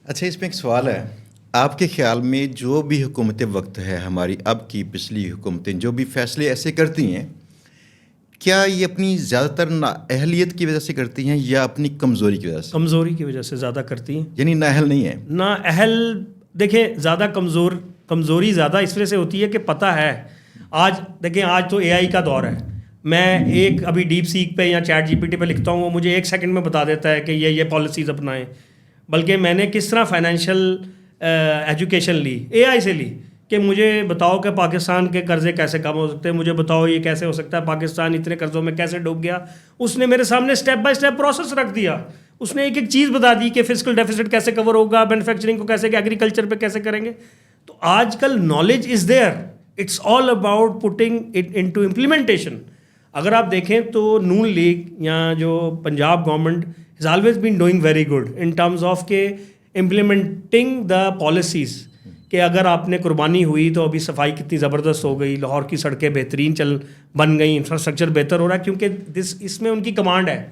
اچھا, اس میں ایک سوال ہے, آپ کے خیال میں جو بھی حکومت وقت ہے ہماری, اب کی پچھلی حکومتیں جو بھی فیصلے ایسے کرتی ہیں, کیا یہ اپنی زیادہ تر نااہلیت کی وجہ سے کرتی ہیں یا اپنی کمزوری کی وجہ سے؟ کمزوری کی وجہ سے زیادہ کرتی ہیں. یعنی نااہل نہیں ہے. نااہل دیکھیں, زیادہ کمزوری زیادہ اس وجہ سے ہوتی ہے کہ پتہ ہے, آج دیکھیں آج تو AI کا دور ہے. میں ایک ابھی ڈیپ سیک پہ یا چیٹ GPT پہ لکھتا ہوں, وہ مجھے 1 سیکنڈ میں بتا دیتا ہے کہ یہ پالیسیز اپنائیں. بلکہ میں نے کس طرح فائنینشیل ایجوکیشن لی, AI سے لی, کہ مجھے بتاؤ کہ پاکستان کے قرضے کیسے کم ہو سکتے ہیں, مجھے بتاؤ یہ کیسے ہو سکتا ہے, پاکستان اتنے قرضوں میں کیسے ڈوب گیا. اس نے میرے سامنے اسٹیپ بائی اسٹیپ پروسیس رکھ دیا. اس نے ایک چیز بتا دی کہ فسکل ڈیفیسٹ کیسے کور ہوگا, مینوفیکچرنگ کو کیسے, ایگریکلچر پہ کیسے کریں گے. تو آج کل knowledge is there, it's all about putting it into implementation. اگر آپ دیکھیں تو نون لیگ یا جو Punjab government has always been doing very good in terms of کہ امپلیمنٹنگ دا پالیسیز. کہ اگر آپ نے قربانی ہوئی تو ابھی صفائی کتنی زبردست ہو گئی, لاہور کی سڑکیں بہترین بن گئی, انفراسٹرکچر بہتر ہو رہا ہے, کیونکہ اس میں ان کی کمانڈ ہے,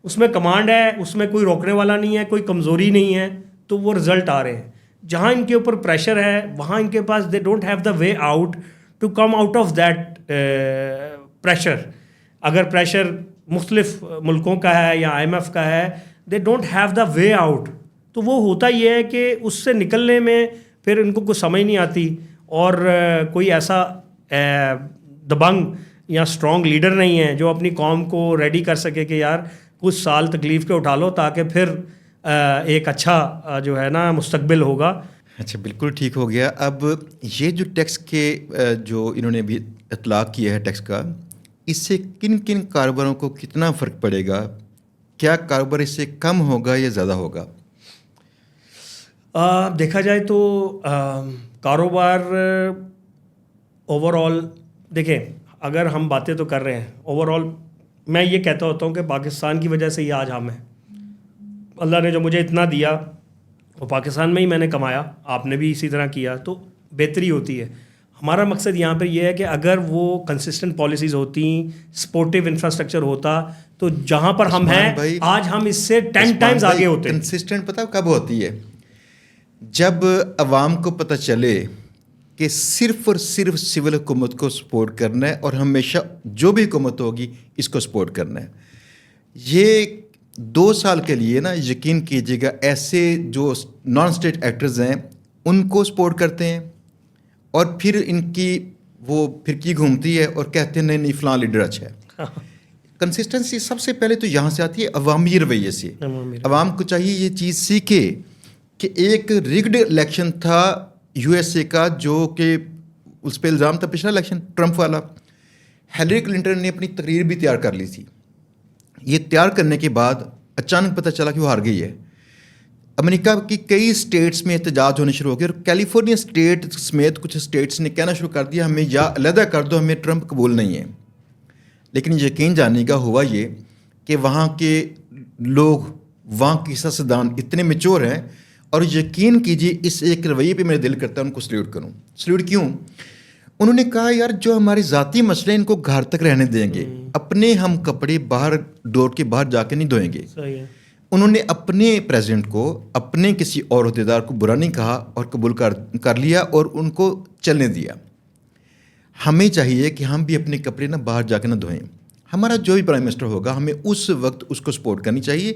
اس میں کمانڈ ہے, اس میں کوئی روکنے والا نہیں ہے, کوئی کمزوری نہیں ہے, تو وہ رزلٹ آ رہے ہیں. جہاں ان کے اوپر پریشر ہے وہاں ان کے پاس they don't have the way out to come out of that pressure. اگر پریشر مختلف ملکوں کا ہے یا IMF کا ہے, they don't have the way out. تو وہ ہوتا یہ ہے کہ اس سے نکلنے میں پھر ان کو کچھ سمجھ نہیں آتی, اور کوئی ایسا دبنگ یا اسٹرانگ لیڈر نہیں ہے جو اپنی قوم کو ریڈی کر سکے کہ یار کچھ سال تکلیف کے اٹھا لو تاکہ پھر ایک اچھا جو ہے نا مستقبل ہوگا. اچھا, بالکل ٹھیک ہو گیا. اب یہ جو ٹیکس کے جو انہوں نے بھی اطلاق کیا ہے ٹیکس کا, اس سے کن کن کاروباروں کو کتنا فرق پڑے گا؟ کیا کاروبار اس سے کم ہوگا یا زیادہ ہوگا؟ دیکھا جائے تو کاروبار اوور آل, دیکھیں اگر ہم باتیں تو کر رہے ہیں اوور آل, میں یہ کہتا ہوتا ہوں کہ پاکستان کی وجہ سے یہ آج ہم ہیں. اللہ نے جو مجھے اتنا دیا وہ پاکستان میں ہی میں نے کمایا, آپ نے بھی اسی طرح کیا, تو بہتری ہوتی ہے. ہمارا مقصد یہاں پہ یہ ہے کہ اگر وہ کنسسٹنٹ پالیسیز ہوتی, سپورٹیو انفراسٹرکچر ہوتا, تو جہاں پر ہم ہیں آج ہم اس سے 10 ٹائمز آگے ہوتے. کنسسٹنٹ پتہ کب ہوتی ہے؟ جب عوام کو پتہ چلے کہ صرف اور صرف سول حکومت کو سپورٹ کرنا ہے اور ہمیشہ جو بھی حکومت ہوگی اس کو سپورٹ کرنا ہے. یہ 2 سال کے لیے نا یقین کیجیے گا, ایسے جو نان اسٹیٹ ایکٹرز ہیں ان کو سپورٹ کرتے ہیں, اور پھر ان کی وہ پھرکی گھومتی ہے اور کہتے ہیں نہیں نہیں فلاں لیڈر اچھا ہے. کنسسٹنسی سب سے پہلے تو یہاں سے آتی ہے عوامی رویے سے. عوام کو چاہیے یہ چیز سیکھے کہ ایک ریگڈ الیکشن تھا USA کا, جو کہ اس پہ الزام تھا پچھلا الیکشن ٹرمپ والا. ہیلری کلنٹن نے اپنی تقریر بھی تیار کر لی تھی. یہ تیار کرنے کے بعد اچانک پتہ چلا کہ وہ ہار گئی ہے. امریکہ کی کئی اسٹیٹس میں احتجاج ہونے شروع ہو گئے, اور کیلیفورنیا اسٹیٹ سمیت کچھ اسٹیٹس نے کہنا شروع کر دیا ہمیں یا علیحدہ کر دو, ہمیں ٹرمپ قبول نہیں ہے. لیکن یقین جاننے کا ہوا یہ کہ وہاں کے لوگ, وہاں کی سیاستدان اتنے میچور ہیں, اور یقین کیجیے اس ایک رویے پہ میرا دل کرتا ہے ان کو سلیوٹ کروں. سلیوٹ کیوں؟ انہوں نے کہا یار جو ہمارے ذاتی مسئلے ان کو گھر تک رہنے دیں گے, اپنے ہم کپڑے باہر ڈور کے باہر جا کے نہیں دھوئیں گے. انہوں نے اپنے پریزیڈنٹ کو, اپنے کسی اور عہدیدار کو برا نہیں کہا اور قبول کر لیا اور ان کو چلنے دیا. ہمیں چاہیے کہ ہم بھی اپنے کپڑے نہ باہر جا کے نہ دھوئیں. ہمارا جو بھی پرائم منسٹر ہوگا ہمیں اس وقت اس کو سپورٹ کرنی چاہیے,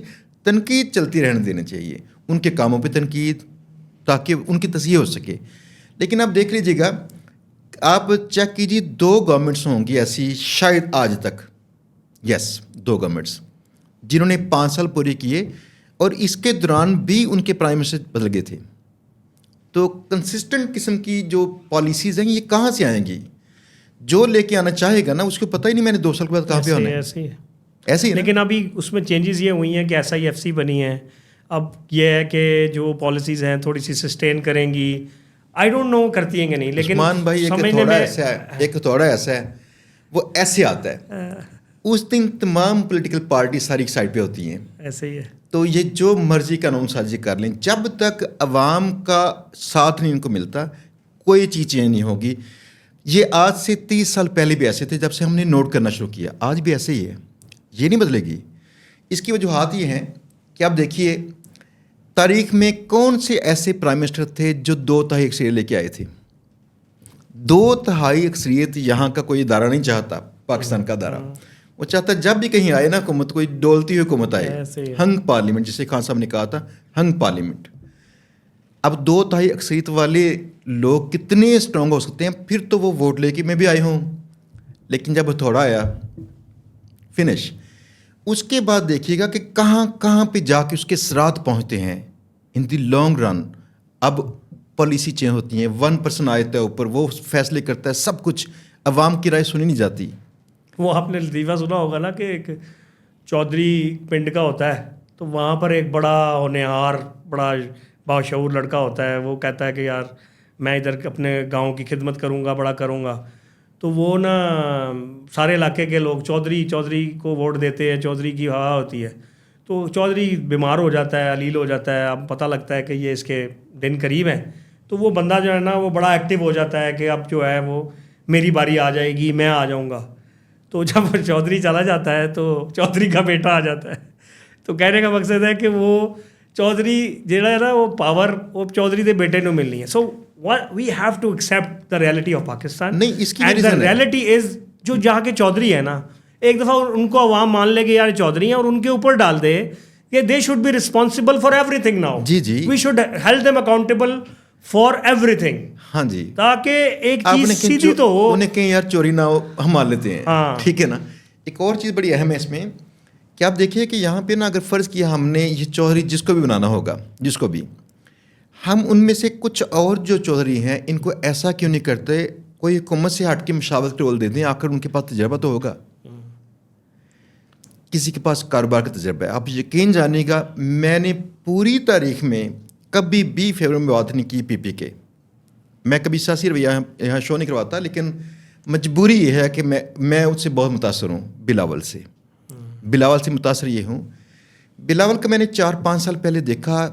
تنقید چلتی رہنے دینی چاہیے, ان کے کاموں پہ تنقید, تاکہ ان کی تصحیح ہو سکے. لیکن آپ دیکھ لیجیے گا, آپ چیک کیجیے 2 گورنمنٹس ہوں گی ایسی شاید آج تک, 2 گورنمنٹس جنہوں نے 5 سال پورے کیے اور اس کے دوران بھی ان کے پرائم منسٹر بدل گئے تھے. تو کنسسٹنٹ قسم کی جو پالیسیز ہیں یہ کہاں سے آئیں گی؟ جو لے کے آنا چاہے گا نا اس کو پتہ ہی نہیں میں نے 2 سال کے بعد کہاں پہ ہونا ہے. ایسے ہی. لیکن ابھی اس میں چینجز یہ ہوئی ہیں کہ SIFC بنی ہے. اب یہ ہے کہ جو پالیسیز ہیں تھوڑی سی سسٹین کریں گی. آئی ڈونٹ نو کرتی ہیں کہ نہیں, لیکن عثمان بھائی ایک تھوڑا ایسا ہے وہ ایسے آتا ہے اس دن تمام پولیٹیکل پارٹی ساری ایک سائڈ پہ ہوتی ہیں. ایسے ہی ہے. تو یہ جو مرضی قانون سازی کر لیں, جب تک عوام کا ساتھ نہیں ان کو ملتا کوئی چیز چینج نہیں ہوگی. یہ آج سے 30 سال پہلے بھی ایسے تھے جب سے ہم نے نوٹ کرنا شروع کیا, آج بھی ایسے ہی ہے, یہ نہیں بدلے گی. اس کی وجوہات یہ ہیں کہ آپ دیکھیے تاریخ میں کون سے ایسے پرائم منسٹر تھے جو 2/3 اکثریت لے کے آئے تھے. 2/3 اکثریت یہاں کا کوئی ادارہ نہیں چاہتا, پاکستان کا ادارہ. وہ چاہتا جب بھی کہیں آئے نا حکومت, کوئی ڈولتی ہوئی حکومت آئے, ہنگ پارلیمنٹ جسے خان صاحب نے کہا تھا, ہنگ پارلیمنٹ. اب 2/3 اکثریت والے لوگ کتنے اسٹرانگ ہو سکتے ہیں؟ پھر تو وہ ووٹ لے کے میں بھی آئی ہوں, لیکن جب تھوڑا آیا فنش. اس کے بعد دیکھیے گا کہ کہاں کہاں پہ جا کے اس کے اثرات پہنچتے ہیں ان دی لانگ رن. اب پالیسی چینج ہوتی ہیں, 1% آتا ہے اوپر, وہ فیصلے کرتا ہے, سب کچھ عوام کی رائے سنی نہیں جاتی. وہ آپ نے لطیفہ سنا ہوگا نا کہ ایک چودھری پنڈ کا ہوتا ہے, تو وہاں پر ایک بڑا ہونہار بڑا باشعور لڑکا ہوتا ہے. وہ کہتا ہے کہ یار میں ادھر اپنے گاؤں کی خدمت کروں گا, بڑا کروں گا. تو وہ نا سارے علاقے کے لوگ چودھری کو ووٹ دیتے ہیں, چودھری کی ہوا ہوتی ہے. تو چودھری بیمار ہو جاتا ہے, علیل ہو جاتا ہے. اب پتہ لگتا ہے کہ یہ اس کے دن قریب ہیں. تو وہ بندہ جو ہے نا وہ بڑا ایکٹیو ہو جاتا ہے کہ اب جو ہے وہ میری باری آ جائے گی, میں آ جاؤں گا. تو جب چودھری چلا جاتا ہے تو چودھری کا بیٹا آ جاتا ہے. تو کہنے کا مقصد ہے کہ وہ چودھری جہاں ہے نا وہ پاور وہ چودھری کے بیٹے کو ملنی ہے. So we have to accept the reality of Pakistan. نہیں, اس کی اینڈ دا ریئلٹی از جو جہاں کے چودھری ہیں نا, ایک دفعہ ان کو عوام مان لے کہ یار چودھری ہیں, اور ان کے اوپر ڈال دے کہ they should be responsible for everything now. جی we should held them accountable for everything. ہاں جی, تاکہ ایک چیز سیدھی تو ہو, انہیں کہیں یار چوری نہ ہو, ہم مان لیتے ہیں. ہاں ٹھیک ہے نا. ایک اور چیز بڑی اہم ہے اس میں کہ آپ دیکھیے کہ یہاں پہ نا اگر فرض کیا ہم نے یہ چودھری جس کو بھی بنانا ہوگا, جس کو بھی, ہم ان میں سے کچھ اور جو چودھری ہیں ان کو ایسا کیوں نہیں کرتے, کوئی حکومت سے ہٹ کے مشاورت رول دے دیں. آخر ان کے پاس تجربہ تو ہوگا, کسی کے پاس کاروبار کا تجربہ ہے. آپ یقین جانیے گا میں نے پوری تاریخ میں کبھی بھی فیور میں بات نہیں کی پی کے. میں کبھی سیاسی رویہ یہاں شو نہیں کرواتا, لیکن مجبوری یہ ہے کہ میں اس سے بہت متاثر ہوں. بلاول سے متاثر یہ ہوں. بلاول کا میں نے 4-5 سال پہلے دیکھا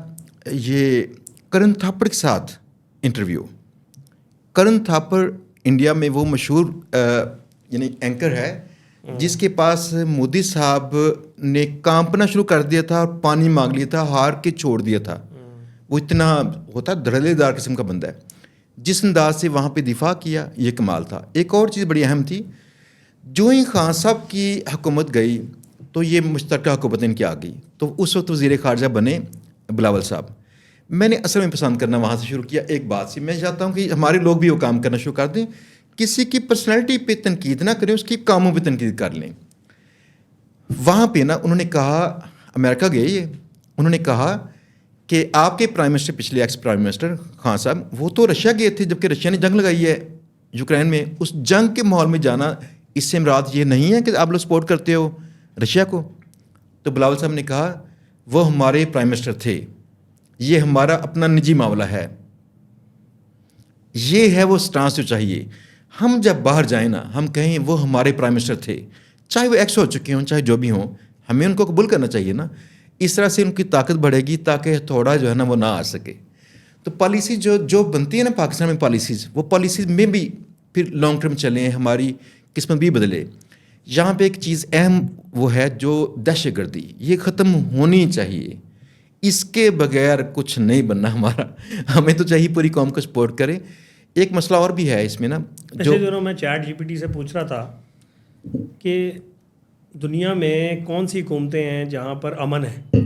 یہ کرن تھاپڑ کے ساتھ انٹرویو. کرن تھاپڑ انڈیا میں وہ مشہور یعنی اینکر ہے جس کے پاس مودی صاحب نے کانپنا شروع کر دیا تھا اور پانی مانگ لیا تھا, ہار کے چھوڑ دیا تھا. وہ اتنا ہوتا دھڑلے دار قسم کا بندہ ہے. جس انداز سے وہاں پہ دفاع کیا یہ کمال تھا. ایک اور چیز بڑی اہم تھی, جو ہی خان صاحب کی حکومت گئی تو یہ مشترکہ حکومت ان کی آ گئی. تو اس وقت وزیر خارجہ بنے بلاول صاحب. میں نے اصل میں پسند کرنا وہاں سے شروع کیا. ایک بات سے میں چاہتا ہوں کہ ہمارے لوگ بھی وہ کام کرنا شروع کر دیں, کسی کی پرسنالٹی پہ تنقید نہ کریں, اس کی کاموں پہ تنقید کر لیں. وہاں پہ نا انہوں نے کہا, امریکہ گئے یہ, انہوں نے کہا کہ آپ کے پرائم منسٹر, پچھلے ایکس پرائم منسٹر خان صاحب, وہ تو رشیا گئے تھے جبکہ رشیا نے جنگ لگائی ہے یوکرین میں. اس جنگ کے ماحول میں جانا, اس سے مراد یہ نہیں ہے کہ آپ لوگ سپورٹ کرتے ہو رشیا کو. تو بلاول صاحب نے کہا وہ ہمارے پرائم منسٹر تھے, یہ ہمارا اپنا نجی معاملہ ہے. یہ ہے وہ سٹانس جو چاہیے. ہم جب باہر جائیں نا, ہم کہیں وہ ہمارے پرائم منسٹر تھے, چاہے وہ ایکس ہو چکے ہوں, چاہے جو بھی ہوں, ہمیں ان کو قبول کرنا چاہیے نا. اس طرح سے ان کی طاقت بڑھے گی تاکہ تھوڑا جو ہے نا وہ نہ آ سکے. تو پالیسی جو بنتی ہے نا پاکستان میں پالیسیز, وہ پالیسیز میں بھی پھر لانگ ٹرم چلیں, ہماری قسمت بھی بدلے. یہاں پہ ایک چیز اہم وہ ہے جو دہشت گردی, یہ ختم ہونی چاہیے. اس کے بغیر کچھ نہیں بننا ہمارا. ہمیں تو چاہیے پوری قوم کو سپورٹ کرے. ایک مسئلہ اور بھی ہے اس میں نا, جو دنوں میں چیٹ GPT سے پوچھ رہا تھا کہ دنیا میں کون سی حکومتیں ہیں جہاں پر امن ہے.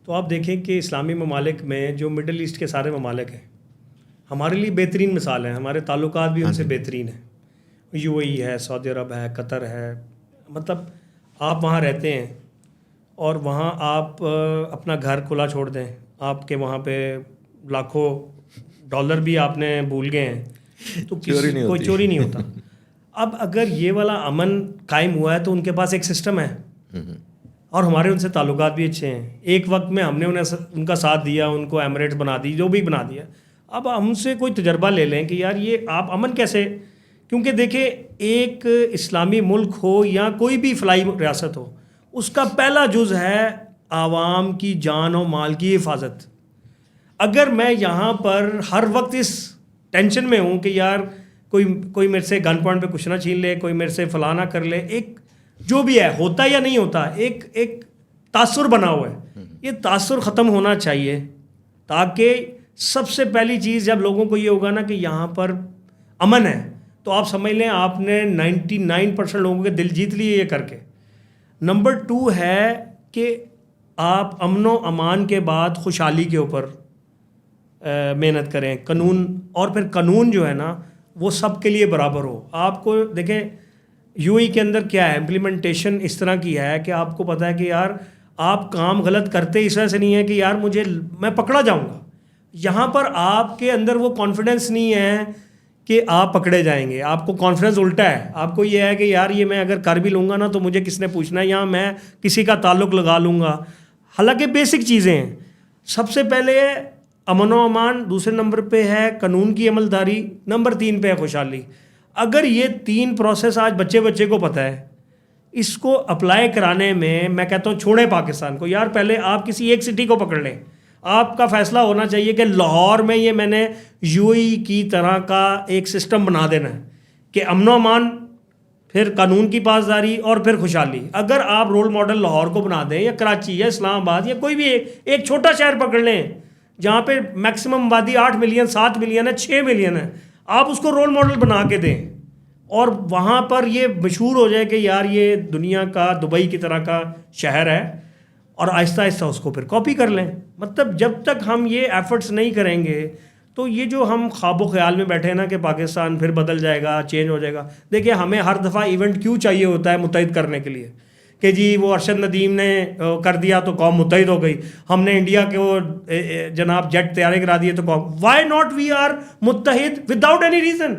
تو آپ دیکھیں کہ اسلامی ممالک میں جو مڈل ایسٹ کے سارے ممالک ہیں ہمارے لیے بہترین مثال ہیں, ہمارے تعلقات بھی ان سے بہترین ہیں. UAE ہے, سعودی عرب ہے, قطر ہے. مطلب آپ وہاں رہتے ہیں اور وہاں آپ اپنا گھر کھلا چھوڑ دیں, آپ کے وہاں پہ لاکھوں ڈالر بھی آپ نے بھول گئے ہیں تو کسی کوئی چوری نہیں ہوتا. اب اگر یہ والا امن قائم ہوا ہے تو ان کے پاس ایک سسٹم ہے اور ہمارے ان سے تعلقات بھی اچھے ہیں. ایک وقت میں ہم نے ان کا ساتھ دیا, ان کو ایمریٹس بنا دی, جو بھی بنا دیا. اب ہم سے کوئی تجربہ لے لیں کہ یار یہ آپ امن کیسے, کیونکہ دیکھیں ایک اسلامی ملک ہو یا کوئی بھی فلاحی ریاست ہو, اس کا پہلا جز ہے عوام کی جان و مال کی حفاظت. اگر میں یہاں پر ہر وقت اس ٹینشن میں ہوں کہ یار کوئی میرے سے گن پوائنٹ پہ کچھ نہ چھین لے, کوئی میرے سے فلانا کر لے, ایک جو بھی ہے ہوتا یا نہیں ہوتا, ایک تاثر بنا ہوا ہے. یہ تاثر ختم ہونا چاہیے تاکہ سب سے پہلی چیز جب لوگوں کو یہ ہوگا نا کہ یہاں پر امن ہے تو آپ سمجھ لیں آپ نے 99% لوگوں کے دل جیت لیے یہ کر کے. نمبر 2 ہے کہ آپ امن و امان کے بعد خوشحالی کے اوپر محنت کریں. قانون, اور پھر قانون جو ہے نا وہ سب کے لیے برابر ہو. آپ کو دیکھیں UAE کے اندر کیا ہے, امپلیمنٹیشن اس طرح کی ہے کہ آپ کو پتہ ہے کہ یار آپ کام غلط کرتے اس وجہ سے نہیں ہے کہ یار میں پکڑا جاؤں گا. یہاں پر آپ کے اندر وہ کانفیڈنس نہیں ہے کہ آپ پکڑے جائیں گے. آپ کو کانفیڈنس الٹا ہے, آپ کو یہ ہے کہ یار یہ میں اگر کر بھی لوں گا نا تو مجھے کس نے پوچھنا ہے, یہاں میں کسی کا تعلق لگا لوں گا. حالانکہ بیسک چیزیں ہیں. سب سے پہلے امن و امان, دوسرے نمبر پہ ہے قانون کی عملداری, نمبر 3 پہ ہے خوشحالی. اگر یہ 3 پروسیس آج بچے کو پتہ ہے, اس کو اپلائی کرانے میں کہتا ہوں چھوڑیں پاکستان کو. یار پہلے آپ کسی ایک سٹی کو پکڑ لیں. آپ کا فیصلہ ہونا چاہیے کہ لاہور میں یہ میں نے UAE کی طرح کا ایک سسٹم بنا دینا ہے کہ امن و امان, پھر قانون کی پاسداری اور پھر خوشحالی. اگر آپ رول ماڈل لاہور کو بنا دیں یا کراچی یا اسلام آباد یا کوئی بھی ایک چھوٹا شہر پکڑ لیں جہاں پہ میکسیمم آبادی 8 ملین 7 ملین ہے 6 ملین ہے, آپ اس کو رول ماڈل بنا کے دیں اور وہاں پر یہ مشہور ہو جائے کہ یار یہ دنیا کا دبئی کی طرح کا شہر ہے, اور آہستہ آہستہ اس کو پھر کاپی کر لیں. مطلب جب تک ہم یہ ایفرٹس نہیں کریں گے تو یہ جو ہم خواب و خیال میں بیٹھے ہیں نا کہ پاکستان پھر بدل جائے گا, چینج ہو جائے گا. دیکھیں ہمیں ہر دفعہ ایونٹ کیوں چاہیے ہوتا ہے متحد کرنے کے لیے کہ جی وہ ارشد ندیم نے کر دیا تو قوم متحد ہو گئی, ہم نے انڈیا کے وہ جناب جیٹ تیارے کرا دیے تو قوم. وائی ناٹ وی آر متحد وداؤٹ اینی ریزن.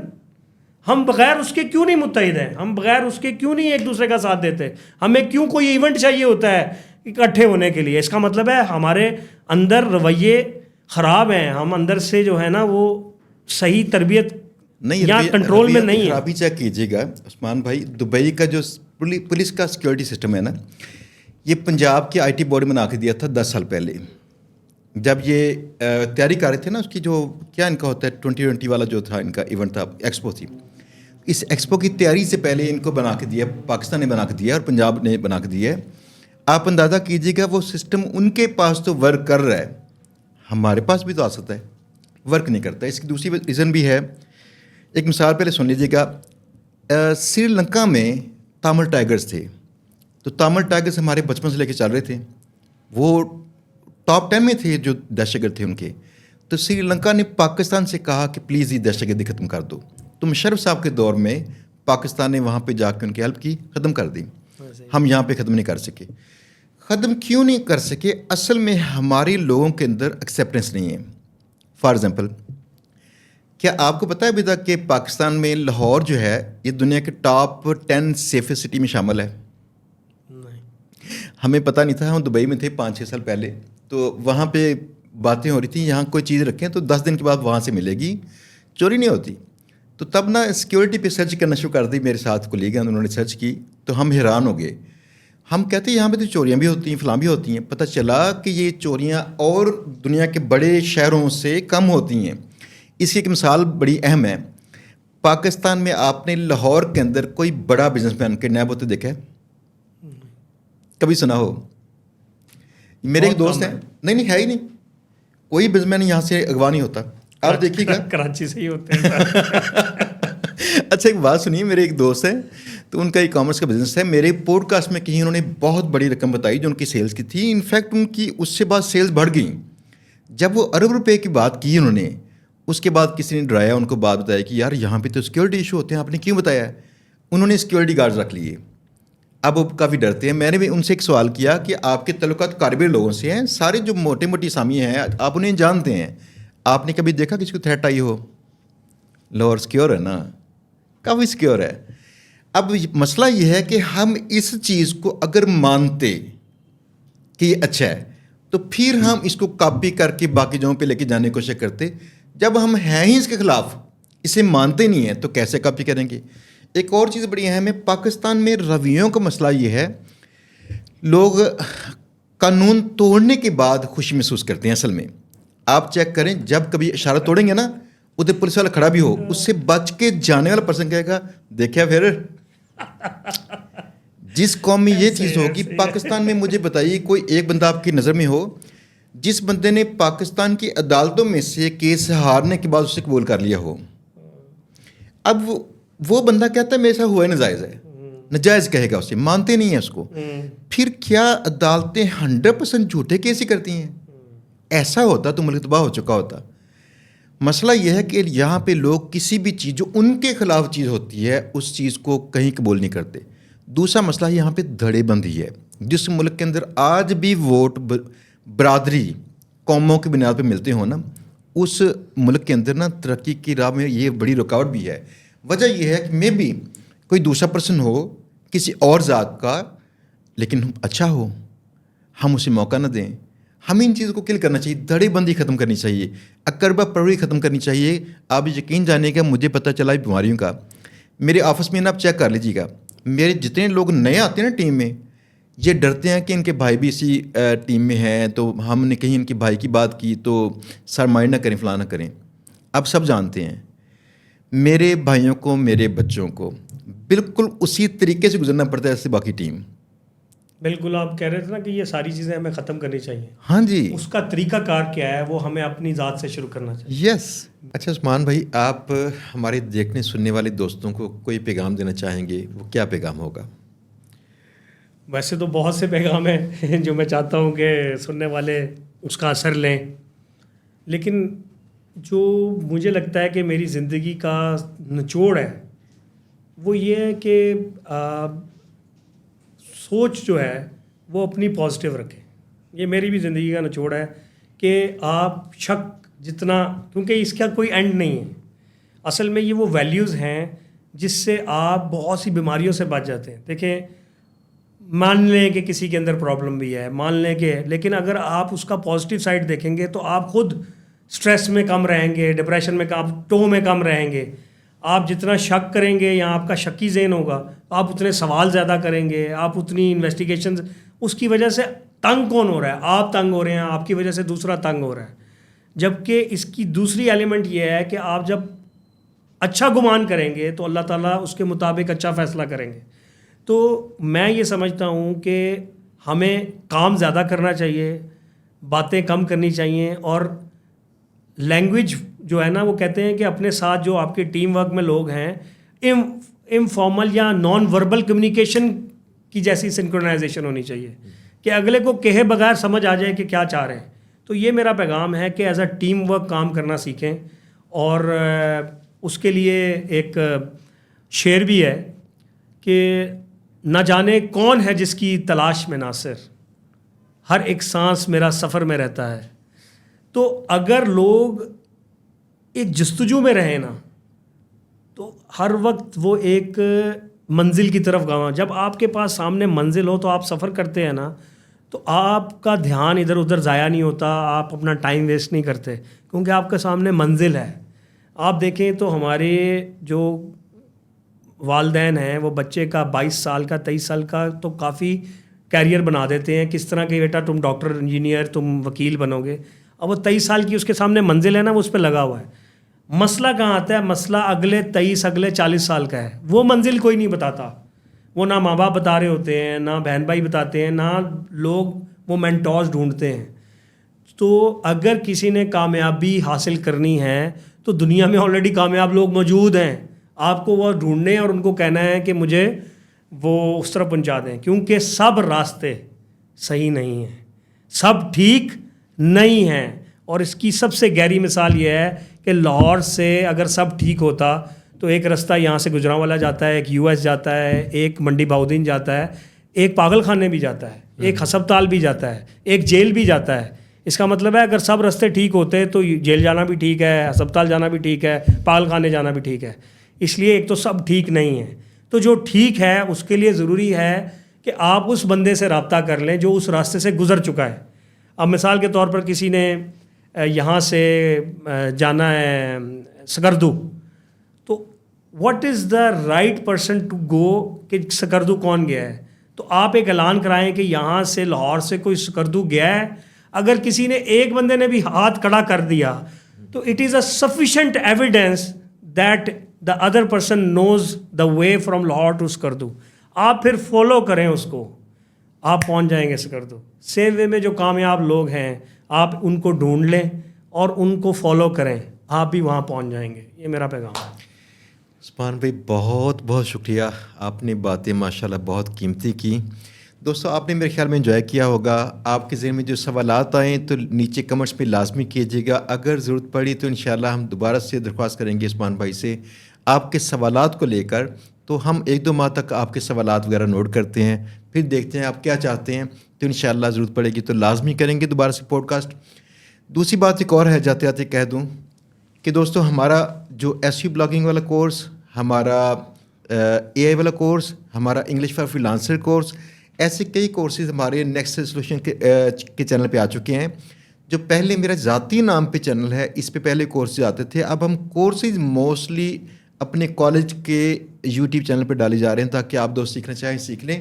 ہم بغیر اس کے کیوں نہیں متحد ہیں, ہم بغیر اس کے کیوں نہیں ایک دوسرے کا ساتھ دیتے, ہمیں کیوں کوئی ایونٹ چاہیے ہوتا ہے اکٹھے ہونے کے لیے. اس کا مطلب ہے ہمارے اندر رویے خراب ہیں, ہم اندر سے جو ہے نا وہ صحیح تربیت یا کنٹرول میں نہیں ہے. آپ ہی چیک کیجیے گا عثمان بھائی, دبئی کا جو پولیس کا سیکورٹی سسٹم ہے نا, یہ پنجاب کی IT بورڈ میں بنا کے دیا تھا 10 سال پہلے. جب یہ تیاری کر رہے تھے نا اس کی, جو کیا ان کا ہوتا ہے 2020 والا جو تھا ان کا ایونٹ تھا, ایکسپو تھی, اس ایکسپو کی تیاری سے پہلے ان کو بنا کے دیا, پاکستان نے بنا کے دیا اور پنجاب نے بنا کے دیا ہے. آپ اندازہ کیجیے گا وہ سسٹم ان کے پاس تو ورک کر رہا ہے, ہمارے پاس بھی تو آ سکتا ہے, ورک نہیں کرتا. اس کی دوسری ریزن بھی ہے, ایک مثال پہلے سن لیجیے گا. سری لنکا میں تامل ٹائیگرز تھے, تو تامل ٹائیگرز ہمارے بچپن سے لے کے چل رہے تھے, وہ ٹاپ 10 میں تھے جو دہشت گرد تھے ان کے. تو سری لنکا نے پاکستان سے کہا کہ پلیز یہ دہشت گردی ختم کر دو. تو مشرف صاحب کے دور میں پاکستان نے وہاں پہ جا کے ان کی ہیلپ کی, ختم کر دی. ہم یہاں پہ ختم نہیں کر سکے. ختم کیوں نہیں کر سکے؟ اصل میں ہمارے لوگوں کے اندر ایکسیپٹنس نہیں ہے. فار ایگزامپل, کیا آپ کو پتہ ہے ابھی تک کہ پاکستان میں لاہور جو ہے یہ دنیا کے ٹاپ 10 سیفسٹ سٹی میں شامل ہے؟ ہمیں پتہ نہیں تھا. ہم دبئی میں تھے 5-6 سال پہلے, تو وہاں پہ باتیں ہو رہی تھیں یہاں کوئی چیز رکھیں تو 10 دن کے بعد وہاں سے ملے گی, چوری نہیں ہوتی. تو تب نا سیکورٹی پہ سرچ کرنا شروع کر دی, میرے ساتھ کولیگ ہیں انہوں نے سرچ کی, تو ہم حیران ہو گئے. ہم کہتے ہیں یہاں پہ تو چوریاں بھی ہوتی ہیں, فلاں بھی ہوتی ہیں. پتہ چلا کہ یہ چوریاں اور دنیا کے بڑے شہروں سے کم ہوتی ہیں. اس کی ایک مثال بڑی اہم ہے. پاکستان میں آپ نے لاہور کے اندر کوئی بڑا بزنس مین کڈنیپ ہوتے دیکھا ہے؟ کبھی سنا ہو؟ میرے ایک دوست ہیں, نہیں ہے ہی نہیں, کوئی بزنس مین یہاں سے اغوا نہیں ہوتا. آپ دیکھیے گا کراچی سے ہی ہوتے ہیں. اچھا ایک بات سنیے, میرے ایک دوست ہیں تو ان کا ای کامرس کا بزنس ہے. میرے پوڈ کاسٹ میں کہیں انہوں نے بہت بڑی رقم بتائی جو ان کی سیلز کی تھی. انفیکٹ ان کی اس سے بعد سیلز بڑھ گئیں. جب وہ ارب روپے کی بات کی انہوں نے, اس کے بعد کسی نے ڈرایا ان کو بات بتایا کہ یار یہاں پہ تو سیکورٹی ایشو ہوتے ہیں, آپ نے کیوں بتایا ہے؟ انہوں نے سیکورٹی گارڈز رکھ لیے. اب وہ کافی ڈرتے ہیں. میں نے بھی ان سے ایک سوال کیا کہ آپ کے تعلقات کاربیر لوگوں سے ہیں, سارے جو موٹے موٹی اسامی ہیں آپ انہیں جانتے ہیں, آپ نے کبھی دیکھا کسی کو تھریٹ آئی ہو؟ لاہور سیکیور ہے نا, کافی سیکیور ہے. اب مسئلہ یہ ہے کہ ہم اس چیز کو اگر مانتے کہ یہ اچھا ہے تو پھر ہم اس کو کاپی کر کے باقی جگہوں پہ لے کے جانے کی کوشش کرتے. جب ہم ہیں ہی اس کے خلاف, اسے مانتے نہیں ہیں, تو کیسے کاپی کریں گے؟ ایک اور چیز بڑی اہم ہے, پاکستان میں رویوں کا مسئلہ یہ ہے, لوگ قانون توڑنے کے بعد خوشی محسوس کرتے ہیں. اصل میں آپ چیک کریں, جب کبھی اشارہ توڑیں گے نا, ادھر پولیس والا کھڑا بھی ہو, اس سے بچ کے جانے والا پرسن کہے گا دیکھا پھر. جس قوم میں یہ چیز ہوگی, پاکستان میں مجھے بتائیے کوئی ایک بندہ آپ کی نظر میں ہو جس بندے نے پاکستان کی عدالتوں میں سے کیس ہارنے کے بعد اسے قبول کر لیا ہو. اب وہ بندہ کہتا ہے میرے ساتھ ہوا ہے, ناجائز ہے, ناجائز کہے گا اسے, مانتے نہیں ہیں اس کو. پھر کیا عدالتیں 100% جھوٹے کیس ہی کرتی ہیں؟ ایسا ہوتا تو ملک تباہ ہو چکا ہوتا. مسئلہ یہ ہے کہ یہاں پہ لوگ کسی بھی چیز جو ان کے خلاف چیز ہوتی ہے اس چیز کو کہیں قبول نہیں کرتے. دوسرا مسئلہ یہاں پہ دھڑے بندی ہے. جس ملک کے اندر آج بھی ووٹ برادری قوموں کی بنیاد پہ ملتے ہوں نا, اس ملک کے اندر نا ترقی کی راہ میں یہ بڑی رکاوٹ بھی ہے. وجہ یہ ہے کہ میں بھی کوئی دوسرا پرسن ہو کسی اور ذات کا, لیکن اچھا ہو, ہم اسے موقع نہ دیں. ہمیں ان چیزوں کو کل کرنا چاہیے, دھڑے بندی ختم کرنی چاہیے, اکربہ پروری ختم کرنی چاہیے. آپ یقین جانے کا مجھے پتہ چلا بیماریوں کا, میرے آفس میں نا آپ چیک کر لیجیے گا, میرے جتنے لوگ نئے آتے ہیں نا ٹیم میں, یہ ڈرتے ہیں کہ ان کے بھائی بھی اسی ٹیم میں ہیں, تو ہم نے کہیں ان کے بھائی کی بات کی تو سر مائنڈ نہ کریں, فلاں نہ کریں. اب سب جانتے ہیں میرے بھائیوں کو, میرے بچوں کو بالکل اسی طریقے سے گزرنا پڑتا ہے جیسے باقی ٹیم. بالکل آپ کہہ رہے تھے نا کہ یہ ساری چیزیں ہمیں ختم کرنی چاہیے. ہاں جی, اس کا طریقہ کار کیا ہے وہ ہمیں اپنی ذات سے شروع کرنا چاہیے. یس. اچھا عثمان بھائی, آپ ہمارے دیکھنے سننے والے دوستوں کو کوئی پیغام دینا چاہیں گے, وہ کیا پیغام ہوگا؟ ویسے تو بہت سے پیغام ہیں جو میں چاہتا ہوں کہ سننے والے اس کا اثر لیں, لیکن جو مجھے لگتا ہے کہ میری زندگی کا نچوڑ ہے وہ یہ ہے کہ سوچ جو ہے وہ اپنی پازیٹیو رکھیں. یہ میری بھی زندگی کا نچوڑ ہے کہ آپ شک جتنا, کیونکہ اس کا کوئی اینڈ نہیں ہے. اصل میں یہ وہ ویلیوز ہیں جس سے آپ بہت سی بیماریوں سے بچ جاتے ہیں. دیکھیں, مان لیں کہ کسی کے اندر پرابلم بھی ہے, مان لیں کہ, لیکن اگر آپ اس کا پازیٹیو سائڈ دیکھیں گے تو آپ خود سٹریس میں کم رہیں گے, ڈپریشن میں کم, ٹو میں کم رہیں گے. آپ جتنا شک کریں گے یا آپ کا شکی ذہن ہوگا آپ اتنے سوال زیادہ کریں گے, آپ اتنی انویسٹیگیشن. اس کی وجہ سے تنگ کون ہو رہا ہے؟ آپ تنگ ہو رہے ہیں, آپ کی وجہ سے دوسرا تنگ ہو رہا ہے. جبکہ اس کی دوسری ایلیمنٹ یہ ہے کہ آپ جب اچھا گمان کریں گے تو اللہ تعالیٰ اس کے مطابق اچھا فیصلہ کریں گے. تو میں یہ سمجھتا ہوں کہ ہمیں کام زیادہ کرنا چاہیے, باتیں کم کرنی چاہیے, اور لینگویج جو ہے نا وہ کہتے ہیں کہ اپنے ساتھ جو آپ کے ٹیم ورک میں لوگ ہیں انفارمل یا نان وربل کمیونیکیشن کی جیسی سنکرونائزیشن ہونی چاہیے کہ اگلے کو کہے بغیر سمجھ آ جائے کہ کیا چاہ رہے ہیں. تو یہ میرا پیغام ہے کہ ایز اے ٹیم ورک کام کرنا سیکھیں. اور اس کے لیے ایک شعر بھی ہے کہ نہ جانے کون ہے جس کی تلاش میں ناصر, ہر ایک سانس میرا سفر میں رہتا ہے. تو اگر لوگ ایک جستجو میں رہیں نا تو ہر وقت وہ ایک منزل کی طرف گاواں. جب آپ کے پاس سامنے منزل ہو تو آپ سفر کرتے ہیں نا تو آپ کا دھیان ادھر ادھر ضائع نہیں ہوتا, آپ اپنا ٹائم ویسٹ نہیں کرتے, کیونکہ آپ کے سامنے منزل ہے. آپ دیکھیں تو ہمارے جو والدین ہیں وہ بچے کا 22 سال کا 23 سال کا تو کافی کیریئر بنا دیتے ہیں, کس طرح کہ بیٹا تم ڈاکٹر, انجینئر, تم وکیل بنو گے. اب وہ 23 سال کی اس کے سامنے منزل ہے نا, وہ اس پہ لگا ہوا ہے. مسئلہ کہاں آتا ہے؟ مسئلہ اگلے 23 اگلے 40 سال کا ہے. وہ منزل کوئی نہیں بتاتا, وہ نہ ماں باپ بتا رہے ہوتے ہیں, نہ بہن بھائی بتاتے ہیں, نہ لوگ وہ مینٹورز ڈھونڈتے ہیں. تو اگر کسی نے کامیابی حاصل کرنی ہے تو دنیا میں آلریڈی کامیاب لوگ موجود ہیں, آپ کو وہ ڈھونڈنے اور ان کو کہنا ہے کہ مجھے وہ اس طرح پہنچا دیں. کیونکہ سب راستے صحیح نہیں ہیں, سب ٹھیک نہیں ہیں. اور اس کی سب سے گہری مثال یہ ہے کہ لاہور سے اگر سب ٹھیک ہوتا تو ایک رستہ یہاں سے گجرانوالہ جاتا ہے, ایک US جاتا ہے, ایک منڈی بہاؤدین جاتا ہے, ایک پاگل خانے بھی جاتا ہے, ایک ہسپتال بھی جاتا ہے, ایک جیل بھی جاتا ہے. اس کا مطلب ہے اگر سب رستے ٹھیک ہوتے تو جیل جانا بھی ٹھیک ہے, ہسپتال جانا بھی ٹھیک ہے, پاگل خانے جانا بھی ٹھیک ہے. اس لیے ایک تو سب ٹھیک نہیں ہے, تو جو ٹھیک ہے اس کے لیے ضروری ہے کہ آپ اس بندے سے رابطہ کر لیں جو اس راستے سے گزر چکا ہے. اب مثال کے طور پر کسی نے یہاں سے جانا ہے سکردو, تو what is the right person to go کہ سکردو کون گیا ہے؟ تو آپ ایک اعلان کرائیں کہ یہاں سے لاہور سے کوئی سکردو گیا ہے. اگر کسی نے ایک بندے نے بھی ہاتھ کھڑا کر دیا تو it is a sufficient evidence that the other person knows the way from Lahore to Skardu. آپ پھر فالو کریں اس کو, آپ پہنچ جائیں گے سکردو. سیم وے میں جو کامیاب لوگ ہیں آپ ان کو ڈھونڈ لیں اور ان کو فالو کریں, آپ بھی وہاں پہنچ جائیں گے. یہ میرا پیغام ہے. عثمان بھائی بہت بہت شکریہ, آپ نے باتیں ماشاءاللہ بہت قیمتی کی. دوستو آپ نے میرے خیال میں انجوائے کیا ہوگا. آپ کے ذہن میں جو سوالات آئیں تو نیچے کمنٹس میں لازمی کیجیے گا. اگر ضرورت پڑی تو انشاءاللہ ہم دوبارہ سے درخواست کریں گے عثمان بھائی سے آپ کے سوالات کو لے کر. تو ہم 1-2 ماہ تک آپ کے سوالات وغیرہ نوٹ کرتے ہیں, پھر دیکھتے ہیں آپ کیا چاہتے ہیں, تو انشاءاللہ ضرورت پڑے گی تو لازمی کریں گے دوبارہ سے پوڈ کاسٹ. دوسری بات ایک اور ہے, جاتے جاتے کہہ دوں کہ دوستو ہمارا جو SEO بلاگنگ والا کورس, ہمارا AI والا کورس, ہمارا انگلش فار فریلانسر کورس, ایسے کئی کورسز ہمارے نیکسٹ سولوشن کے چینل پہ آ چکے ہیں. جو پہلے میرا ذاتی نام پہ چینل ہے اس پہ پہلے کورسز آتے تھے, اب ہم کورسز موسٹلی اپنے کالج کے YouTube چینل پہ ڈالے جا رہے ہیں تاکہ آپ دوست سیکھنا چاہیں سیکھ لیں.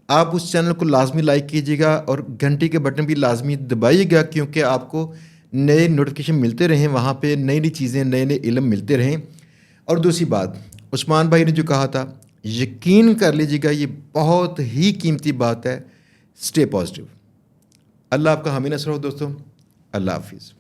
آپ اس چینل کو لازمی لائک کیجیے گا اور گھنٹی کے بٹن بھی لازمی دبائیے گا, کیونکہ آپ کو نئے نوٹیفیکیشن ملتے رہیں, وہاں پہ نئی نئی چیزیں نئے نئے علم ملتے رہیں. اور دوسری بات عثمان بھائی نے جو کہا تھا, یقین کر لیجیے گا یہ بہت ہی قیمتی بات ہے, اسٹے پازیٹیو. اللہ آپ کا حامی نصر ہو دوستوں. اللہ حافظ.